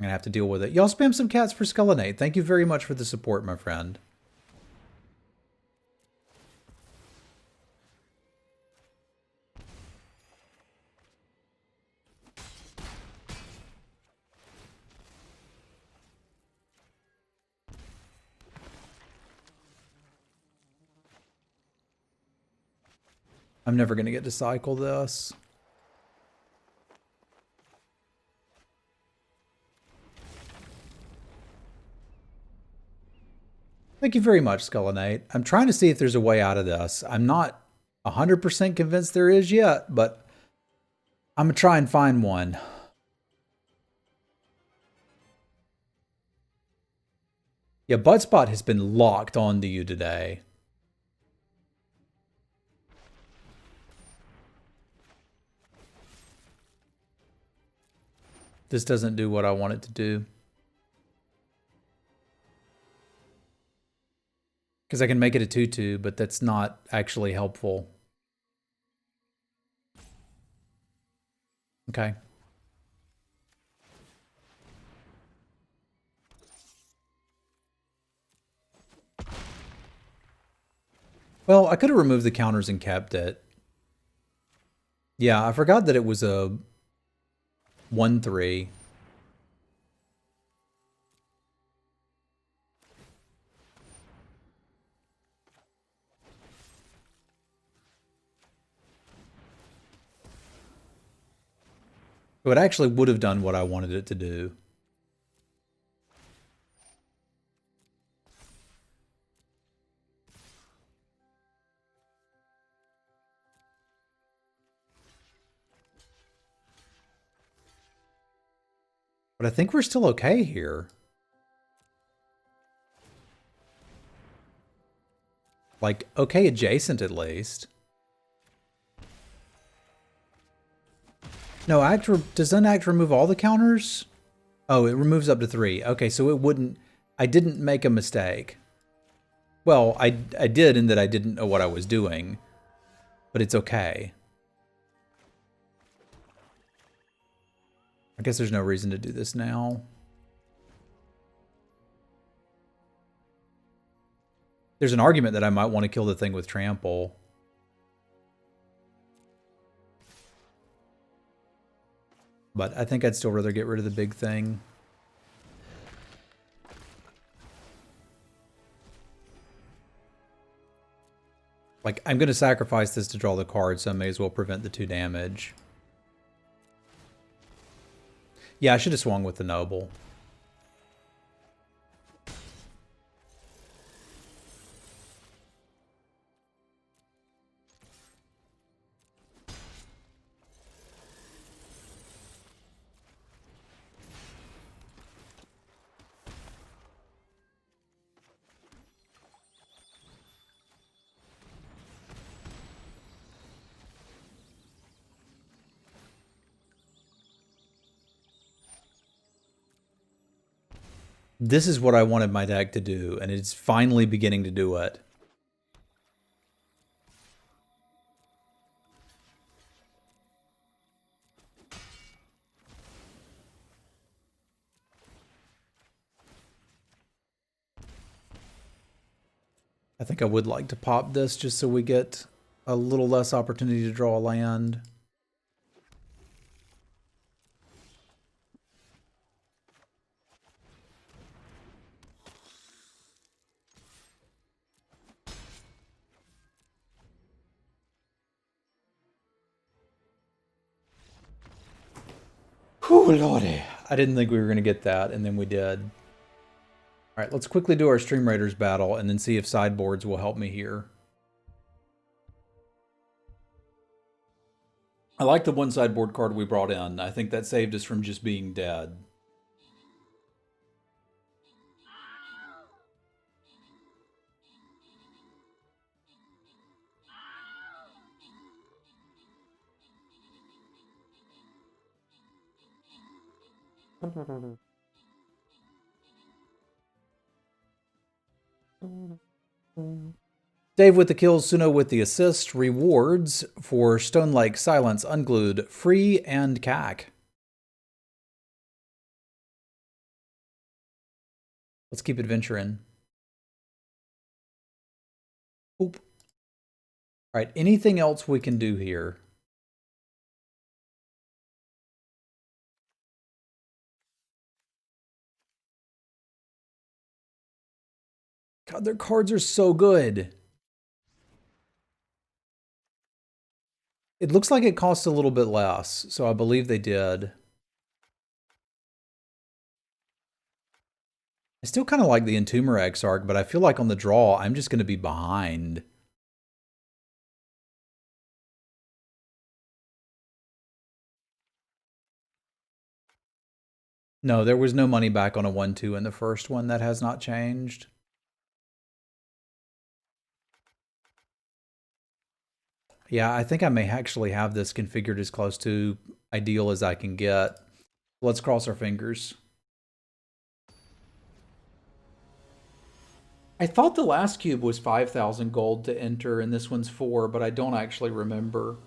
I'm going to have to deal with it. Y'all spam some cats for Skullinate. Thank you very much for the support, my friend. I'm never going to get to cycle this. Thank you very much, Skullinate. I'm trying to see if there's a way out of this. I'm not 100% convinced there is yet, but I'm going to try and find one. Yeah, Budspot has been locked onto you today. This doesn't do what I want it to do. Because I can make it a 2-2, but that's not actually helpful. Okay. Well, I could have removed the counters and kept it. Yeah, I forgot that it was a 1-3. It actually would have done what I wanted it to do. But I think we're still okay here. Like, okay adjacent at least. No, does unact remove all the counters? Oh, it removes up to 3. Okay, so it wouldn't... I didn't make a mistake. Well, I did in that I didn't know what I was doing. But it's okay. I guess there's no reason to do this now. There's an argument that I might want to kill the thing with trample. But I think I'd still rather get rid of the big thing. Like, I'm going to sacrifice this to draw the card, so I may as well prevent the 2 damage. Yeah, I should have swung with the noble. This is what I wanted my deck to do, and it's finally beginning to do it. I think I would like to pop this just so we get a little less opportunity to draw a land. Whew, lordy. I didn't think we were going to get that, and then we did. All right, let's quickly do our Stream Raiders battle and then see if sideboards will help me here. I like the one sideboard card we brought in. I think that saved us from just being dead. Dave with the kills, Suno with the assist. Rewards for Stone Lake Silence Unglued, Free, and CAC. Let's keep adventuring. Oop. All right, anything else we can do here? God, their cards are so good. It looks like it costs a little bit less, so I believe they did. I still kind of like the Entomber Exarch, but I feel like on the draw, I'm just going to be behind. No, there was no money back on a 1-2 in the first one. That has not changed. Yeah, I think I may actually have this configured as close to ideal as I can get. Let's cross our fingers. I thought the last cube was 5,000 gold to enter, and this one's 4, but I don't actually remember.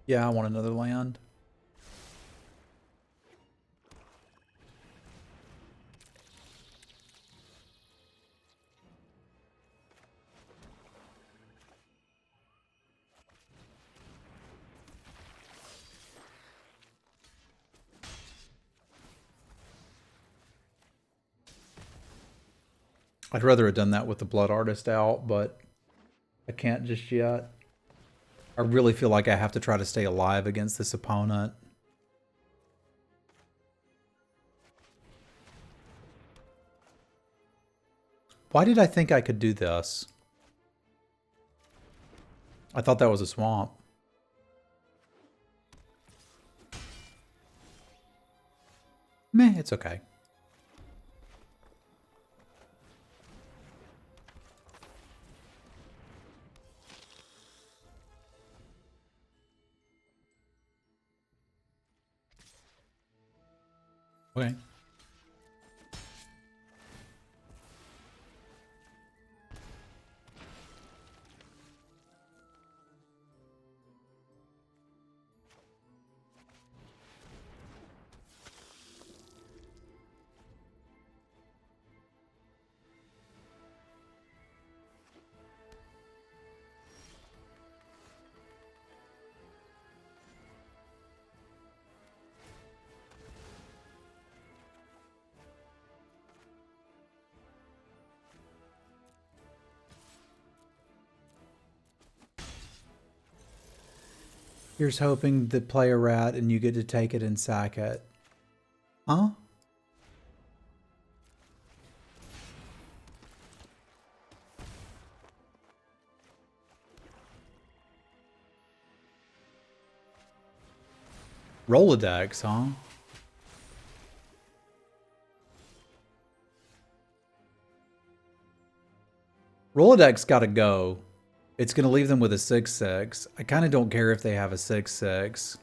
Yeah, I want another land. I'd rather have done that with the Blood Artist out, but I can't just yet. I really feel like I have to try to stay alive against this opponent. Why did I think I could do this? I thought that was a swamp. Meh, it's okay. Okay. Here's hoping to play a rat and you get to take it and sack it. Huh? Rolodex, huh? Rolodex gotta go. It's gonna leave them with a 6/6. I kind of don't care if they have a 6/6.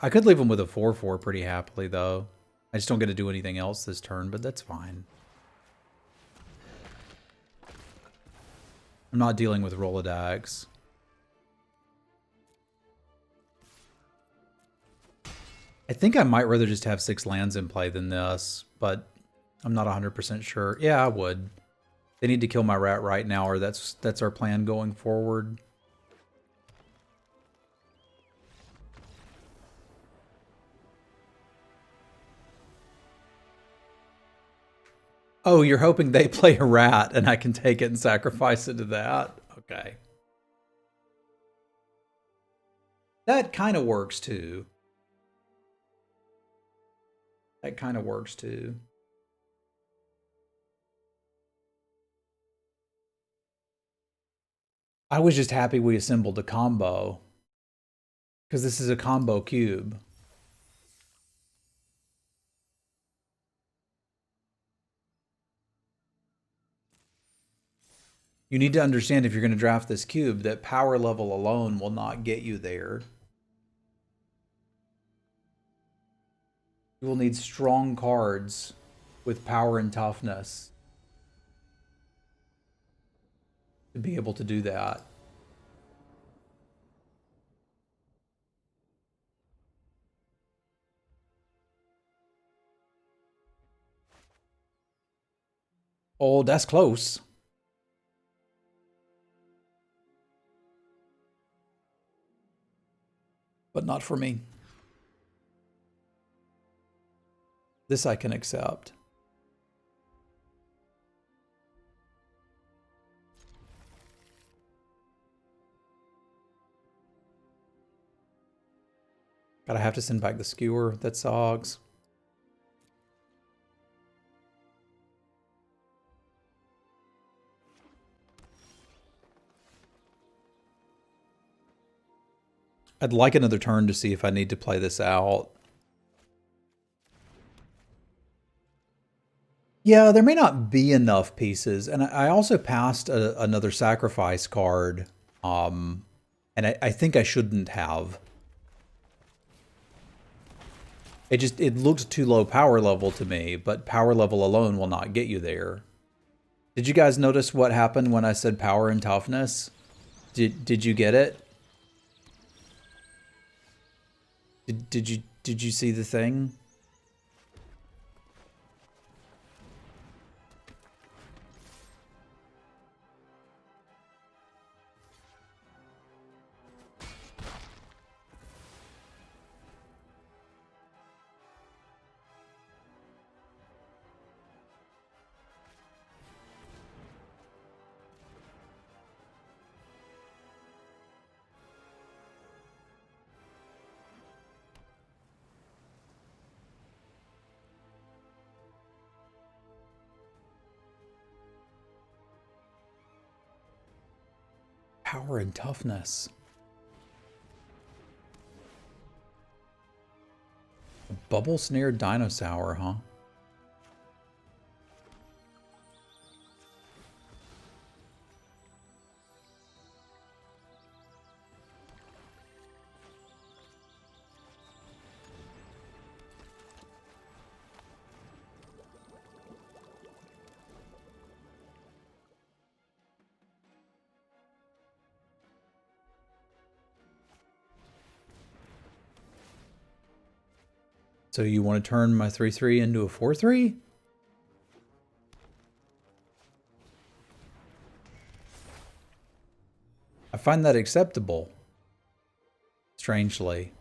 I could leave them with a 4/4 pretty happily, though. I just don't get to do anything else this turn, but that's fine. I'm not dealing with Rolodex. I think I might rather just have 6 lands in play than this, but I'm not 100% sure. Yeah, I would. They need to kill my rat right now, or that's our plan going forward. Oh, you're hoping they play a rat and I can take it and sacrifice it to that? Okay. That kind of works too. That kind of works too. I was just happy we assembled a combo, because this is a combo cube. You need to understand, if you're going to draft this cube, that power level alone will not get you there. You will need strong cards with power and toughness to be able to do that. Oh, that's close. But not for me. This I can accept. Gotta have to send back the skewer. That sucks. I'd like another turn to see if I need to play this out. Yeah, there may not be enough pieces. And I also passed another sacrifice card. And I think I shouldn't have. It looked too low power level to me, but power level alone will not get you there. Did you guys notice what happened when I said power and toughness? Did you get it? Did you see the thing? Power and toughness. A bubble snare dinosaur, huh? So you want to turn my 3/3 into a 4/3? I find that acceptable. Strangely.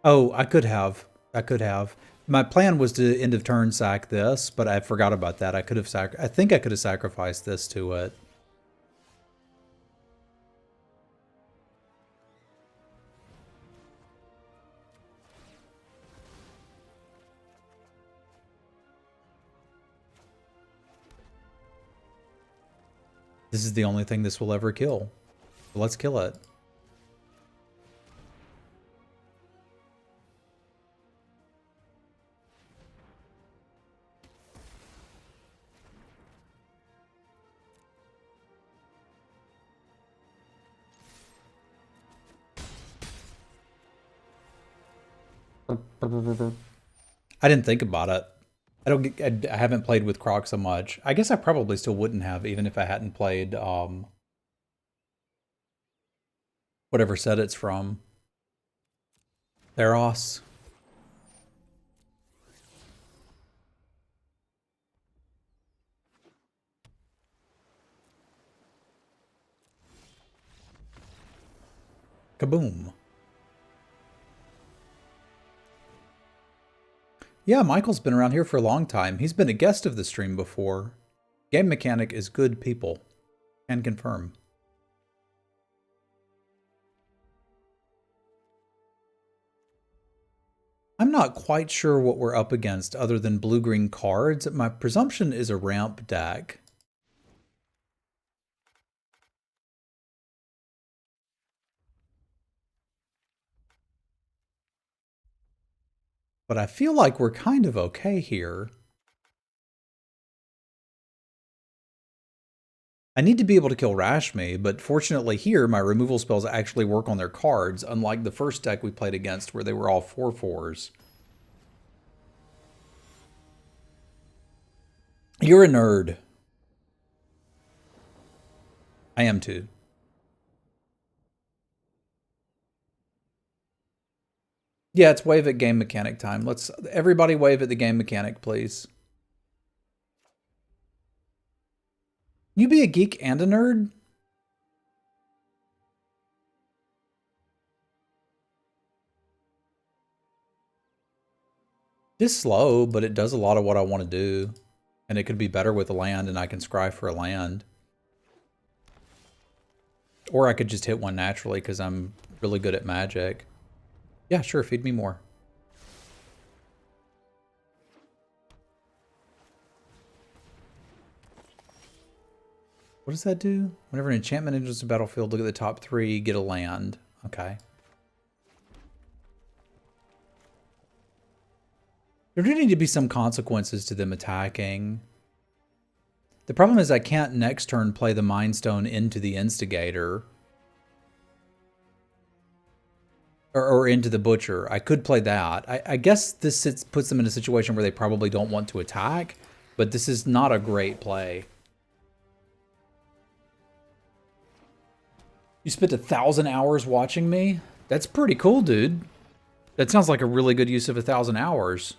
Oh, I could have. I could have. My plan was to end of turn sack this, but I forgot about that. I could have I think I could have sacrificed this to it. This is the only thing this will ever kill. So let's kill it. I didn't think about it. I haven't played with Croc so much. I guess I probably still wouldn't have, even if I hadn't played whatever set it's from. Theros. Kaboom. Yeah, Michael's been around here for a long time. He's been a guest of the stream before. Game Mechanic is good people. Can confirm. I'm not quite sure what we're up against other than blue-green cards. My presumption is a ramp deck. But I feel like we're kind of okay here. I need to be able to kill Rashmi, but fortunately here, my removal spells actually work on their cards, unlike the first deck we played against where they were all 4/4s. You're a nerd. I am too. Yeah, it's wave at game mechanic time. Let's everybody wave at the game mechanic, please. You be a geek and a nerd? It's slow, but it does a lot of what I want to do. And it could be better with a land, and I can scry for a land. Or I could just hit one naturally because I'm really good at magic. Yeah, sure, feed me more. What does that do? Whenever an enchantment enters the battlefield, look at the top 3, get a land. Okay. There do need to be some consequences to them attacking. The problem is I can't next turn play the Mind Stone into the Instigator. Or into the Butcher. I could play that. I guess this puts them in a situation where they probably don't want to attack, but this is not a great play. You spent 1,000 hours watching me? That's pretty cool, dude. That sounds like a really good use of 1,000 hours.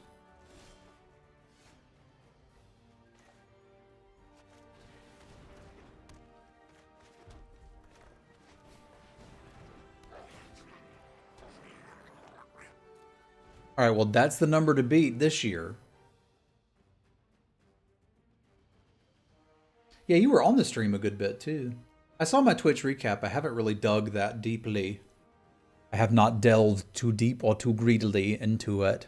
All right, well, that's the number to beat this year. Yeah, you were on the stream a good bit, too. I saw my Twitch recap. I haven't really dug that deeply. I have not delved too deep or too greedily into it.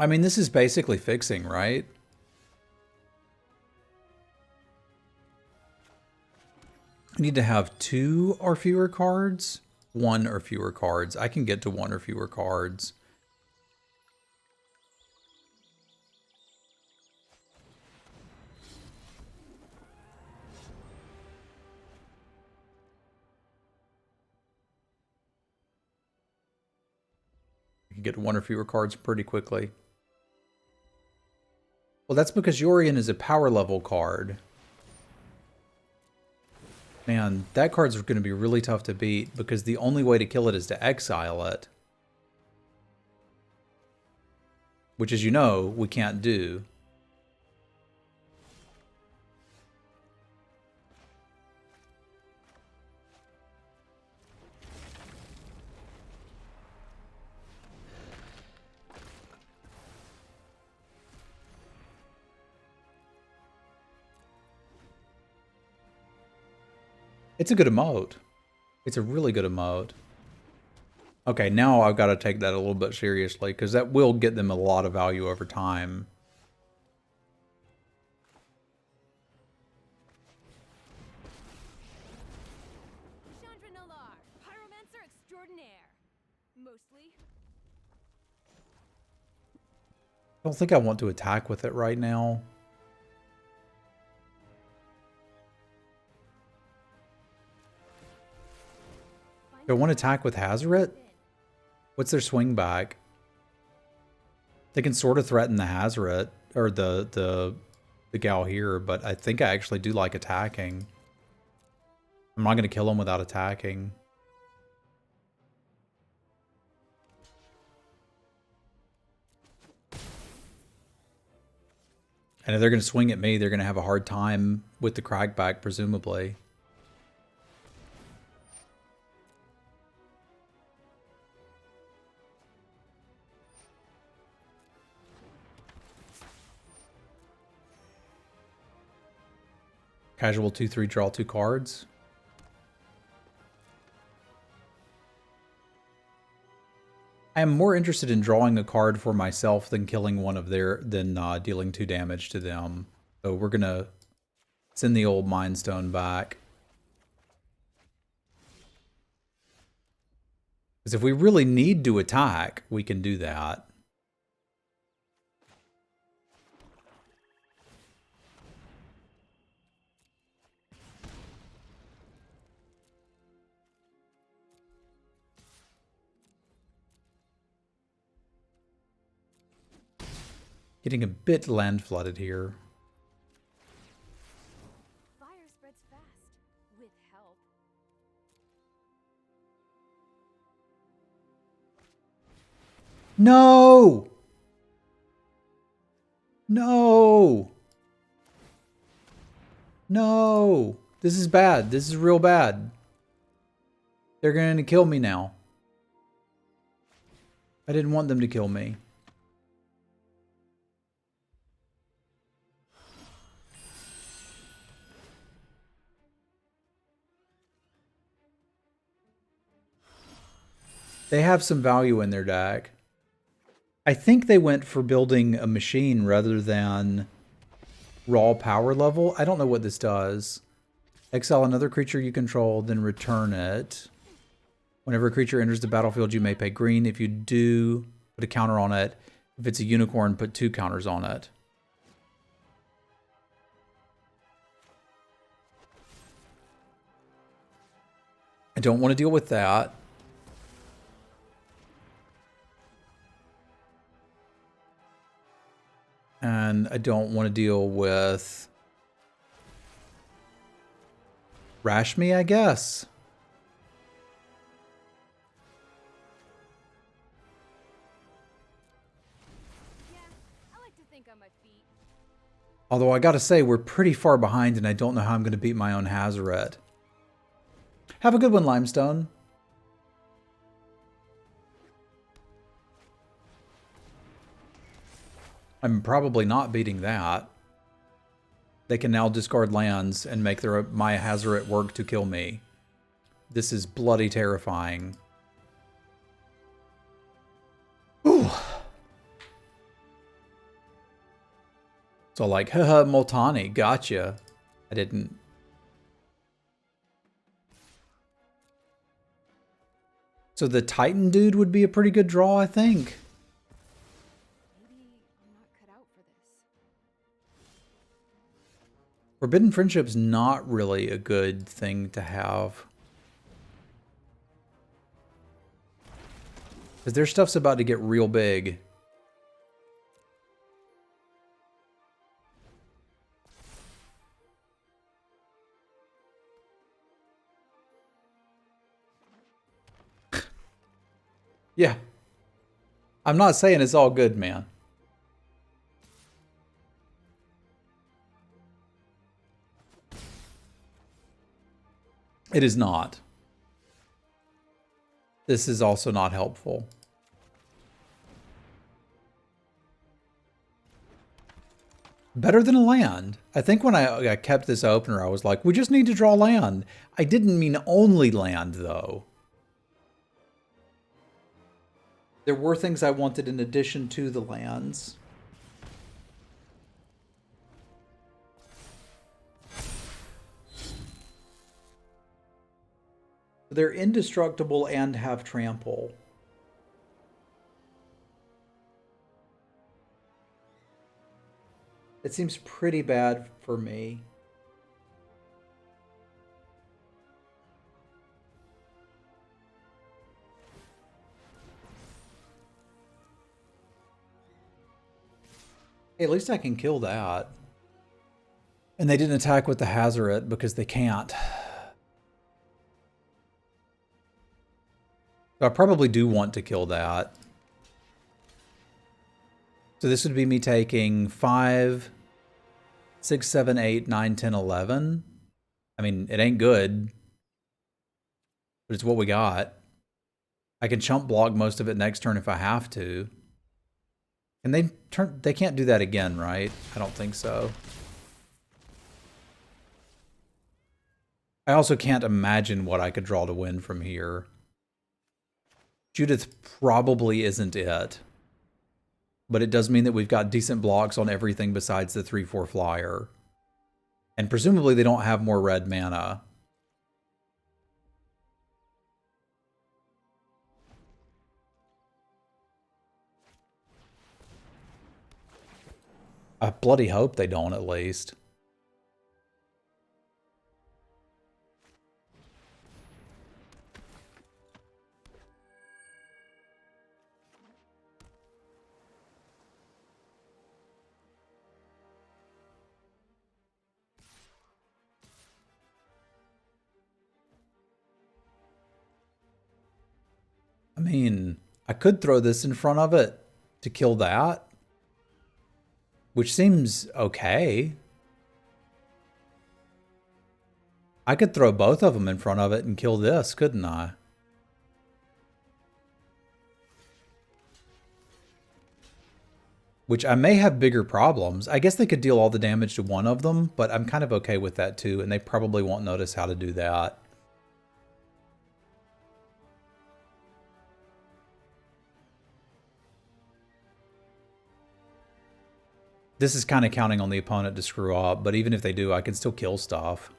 I mean, this is basically fixing, right? I need to have 2 or fewer cards. 1 or fewer cards. I can get to 1 or fewer cards. I can get to 1 or fewer cards pretty quickly. Well, that's because Yorion is a power level card. Man, that card's going to be really tough to beat because the only way to kill it is to exile it. Which, as you know, we can't do. It's a good emote. It's a really good emote. Okay, now I've got to take that a little bit seriously because that will get them a lot of value over time. Pyromancer extraordinaire. Mostly. I don't think I want to attack with it right now. Do I want to attack with Hazoret? What's their swing back? They can sort of threaten the Hazoret, or the gal here, but I think I actually do like attacking. I'm not going to kill them without attacking. And if they're going to swing at me, they're going to have a hard time with the crackback, presumably. Casual 2/3, draw 2 cards. I am more interested in drawing a card for myself than killing one of their, than dealing 2 damage to them. So we're gonna send the old Mind Stone back. Because if we really need to attack, we can do that. Getting a bit land flooded here. Fire spreads fast with help. No! No! No! This is bad. This is real bad. They're going to kill me now. I didn't want them to kill me. They have some value in their deck. I think they went for building a machine rather than raw power level. I don't know what this does. Exile another creature you control, then return it. Whenever a creature enters the battlefield, you may pay green. If you do, put a counter on it. If it's a unicorn, put 2 counters on it. I don't want to deal with that. And I don't want to deal with Rashmi, I guess. Yeah, I like to think on my feet. Although I gotta say, we're pretty far behind and I don't know how I'm going to beat my own Hazoret. Have a good one, Limestone. I'm probably not beating that. They can now discard lands and make my Hazoret work to kill me. This is bloody terrifying. Ooh. So like, haha, Moltani, gotcha. I didn't. So the Titan dude would be a pretty good draw, I think. Maybe I'm not cut out for this. Forbidden Friendship's not really a good thing to have. Because their stuff's about to get real big. Yeah. I'm not saying it's all good, man. It is not. This is also not helpful. Better than a land. I think when I kept this opener, I was like, we just need to draw land. I didn't mean only land, though. There were things I wanted in addition to the lands. They're indestructible and have trample. It seems pretty bad for me. Hey, at least I can kill that. And they didn't attack with the Hazoret because they can't. So I probably do want to kill that. So this would be me taking 5, 6, 7, 8, 9, 10, 11. I mean, it ain't good, but it's what we got. I can chump block most of it next turn if I have to. And they can't do that again, right? I don't think so. I also can't imagine what I could draw to win from here. Judith probably isn't it. But it does mean that we've got decent blocks on everything besides the 3/4 flyer. And presumably they don't have more red mana. I bloody hope they don't, at least. I mean, I could throw this in front of it to kill that, which seems okay. I could throw both of them in front of it and kill this, couldn't I? Which I may have bigger problems. I guess they could deal all the damage to one of them, but I'm kind of okay with that too, and they probably won't notice how to do that. This is kind of counting on the opponent to screw up, but even if they do, I can still kill stuff.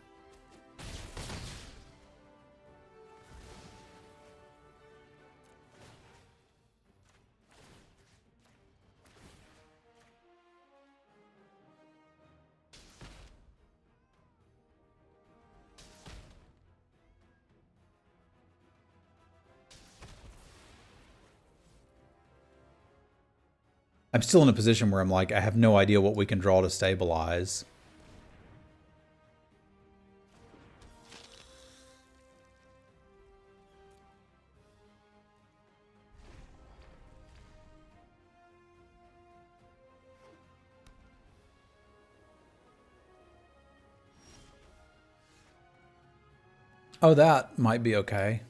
I'm still in a position where I'm like, I have no idea what we can draw to stabilize. Oh, that might be okay.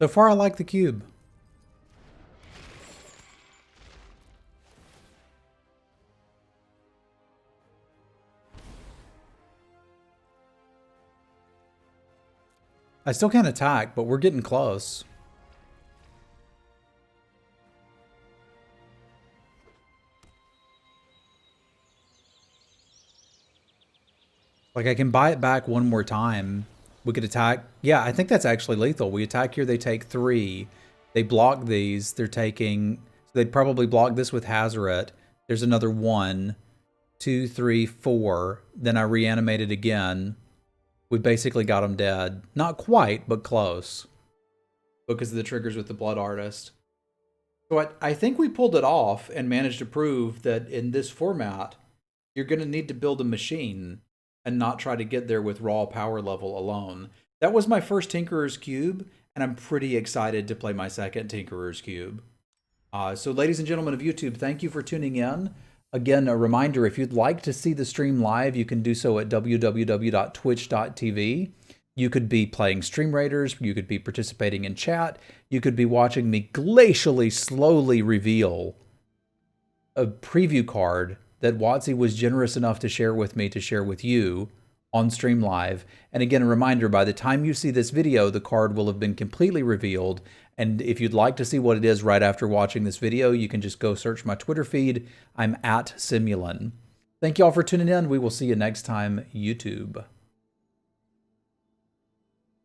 So far, I like the cube. I still can't attack, but we're getting close. Like, I can buy it back one more time. We could attack. Yeah, I think that's actually lethal. We attack here, they take 3. They block these. They're taking... So they'd probably block this with Hazaret. There's another 1, 2, 3, 4. Then I reanimate it again. We basically got them dead. Not quite, but close. Because of the triggers with the Blood Artist. So I think we pulled it off and managed to prove that in this format, you're going to need to build a machine and not try to get there with raw power level alone. That was my first Tinkerer's Cube, and I'm pretty excited to play my second Tinkerer's Cube. So ladies and gentlemen of YouTube, thank you for tuning in. Again, a reminder, if you'd like to see the stream live, you can do so at www.twitch.tv. You could be playing Stream Raiders, you could be participating in chat, you could be watching me glacially slowly reveal a preview card that WotC was generous enough to share with me to share with you on Stream Live. And again, a reminder, by the time you see this video, the card will have been completely revealed. And if you'd like to see what it is right after watching this video, you can just go search my Twitter feed. I'm at Semulin. Thank you all for tuning in. We will see you next time, YouTube.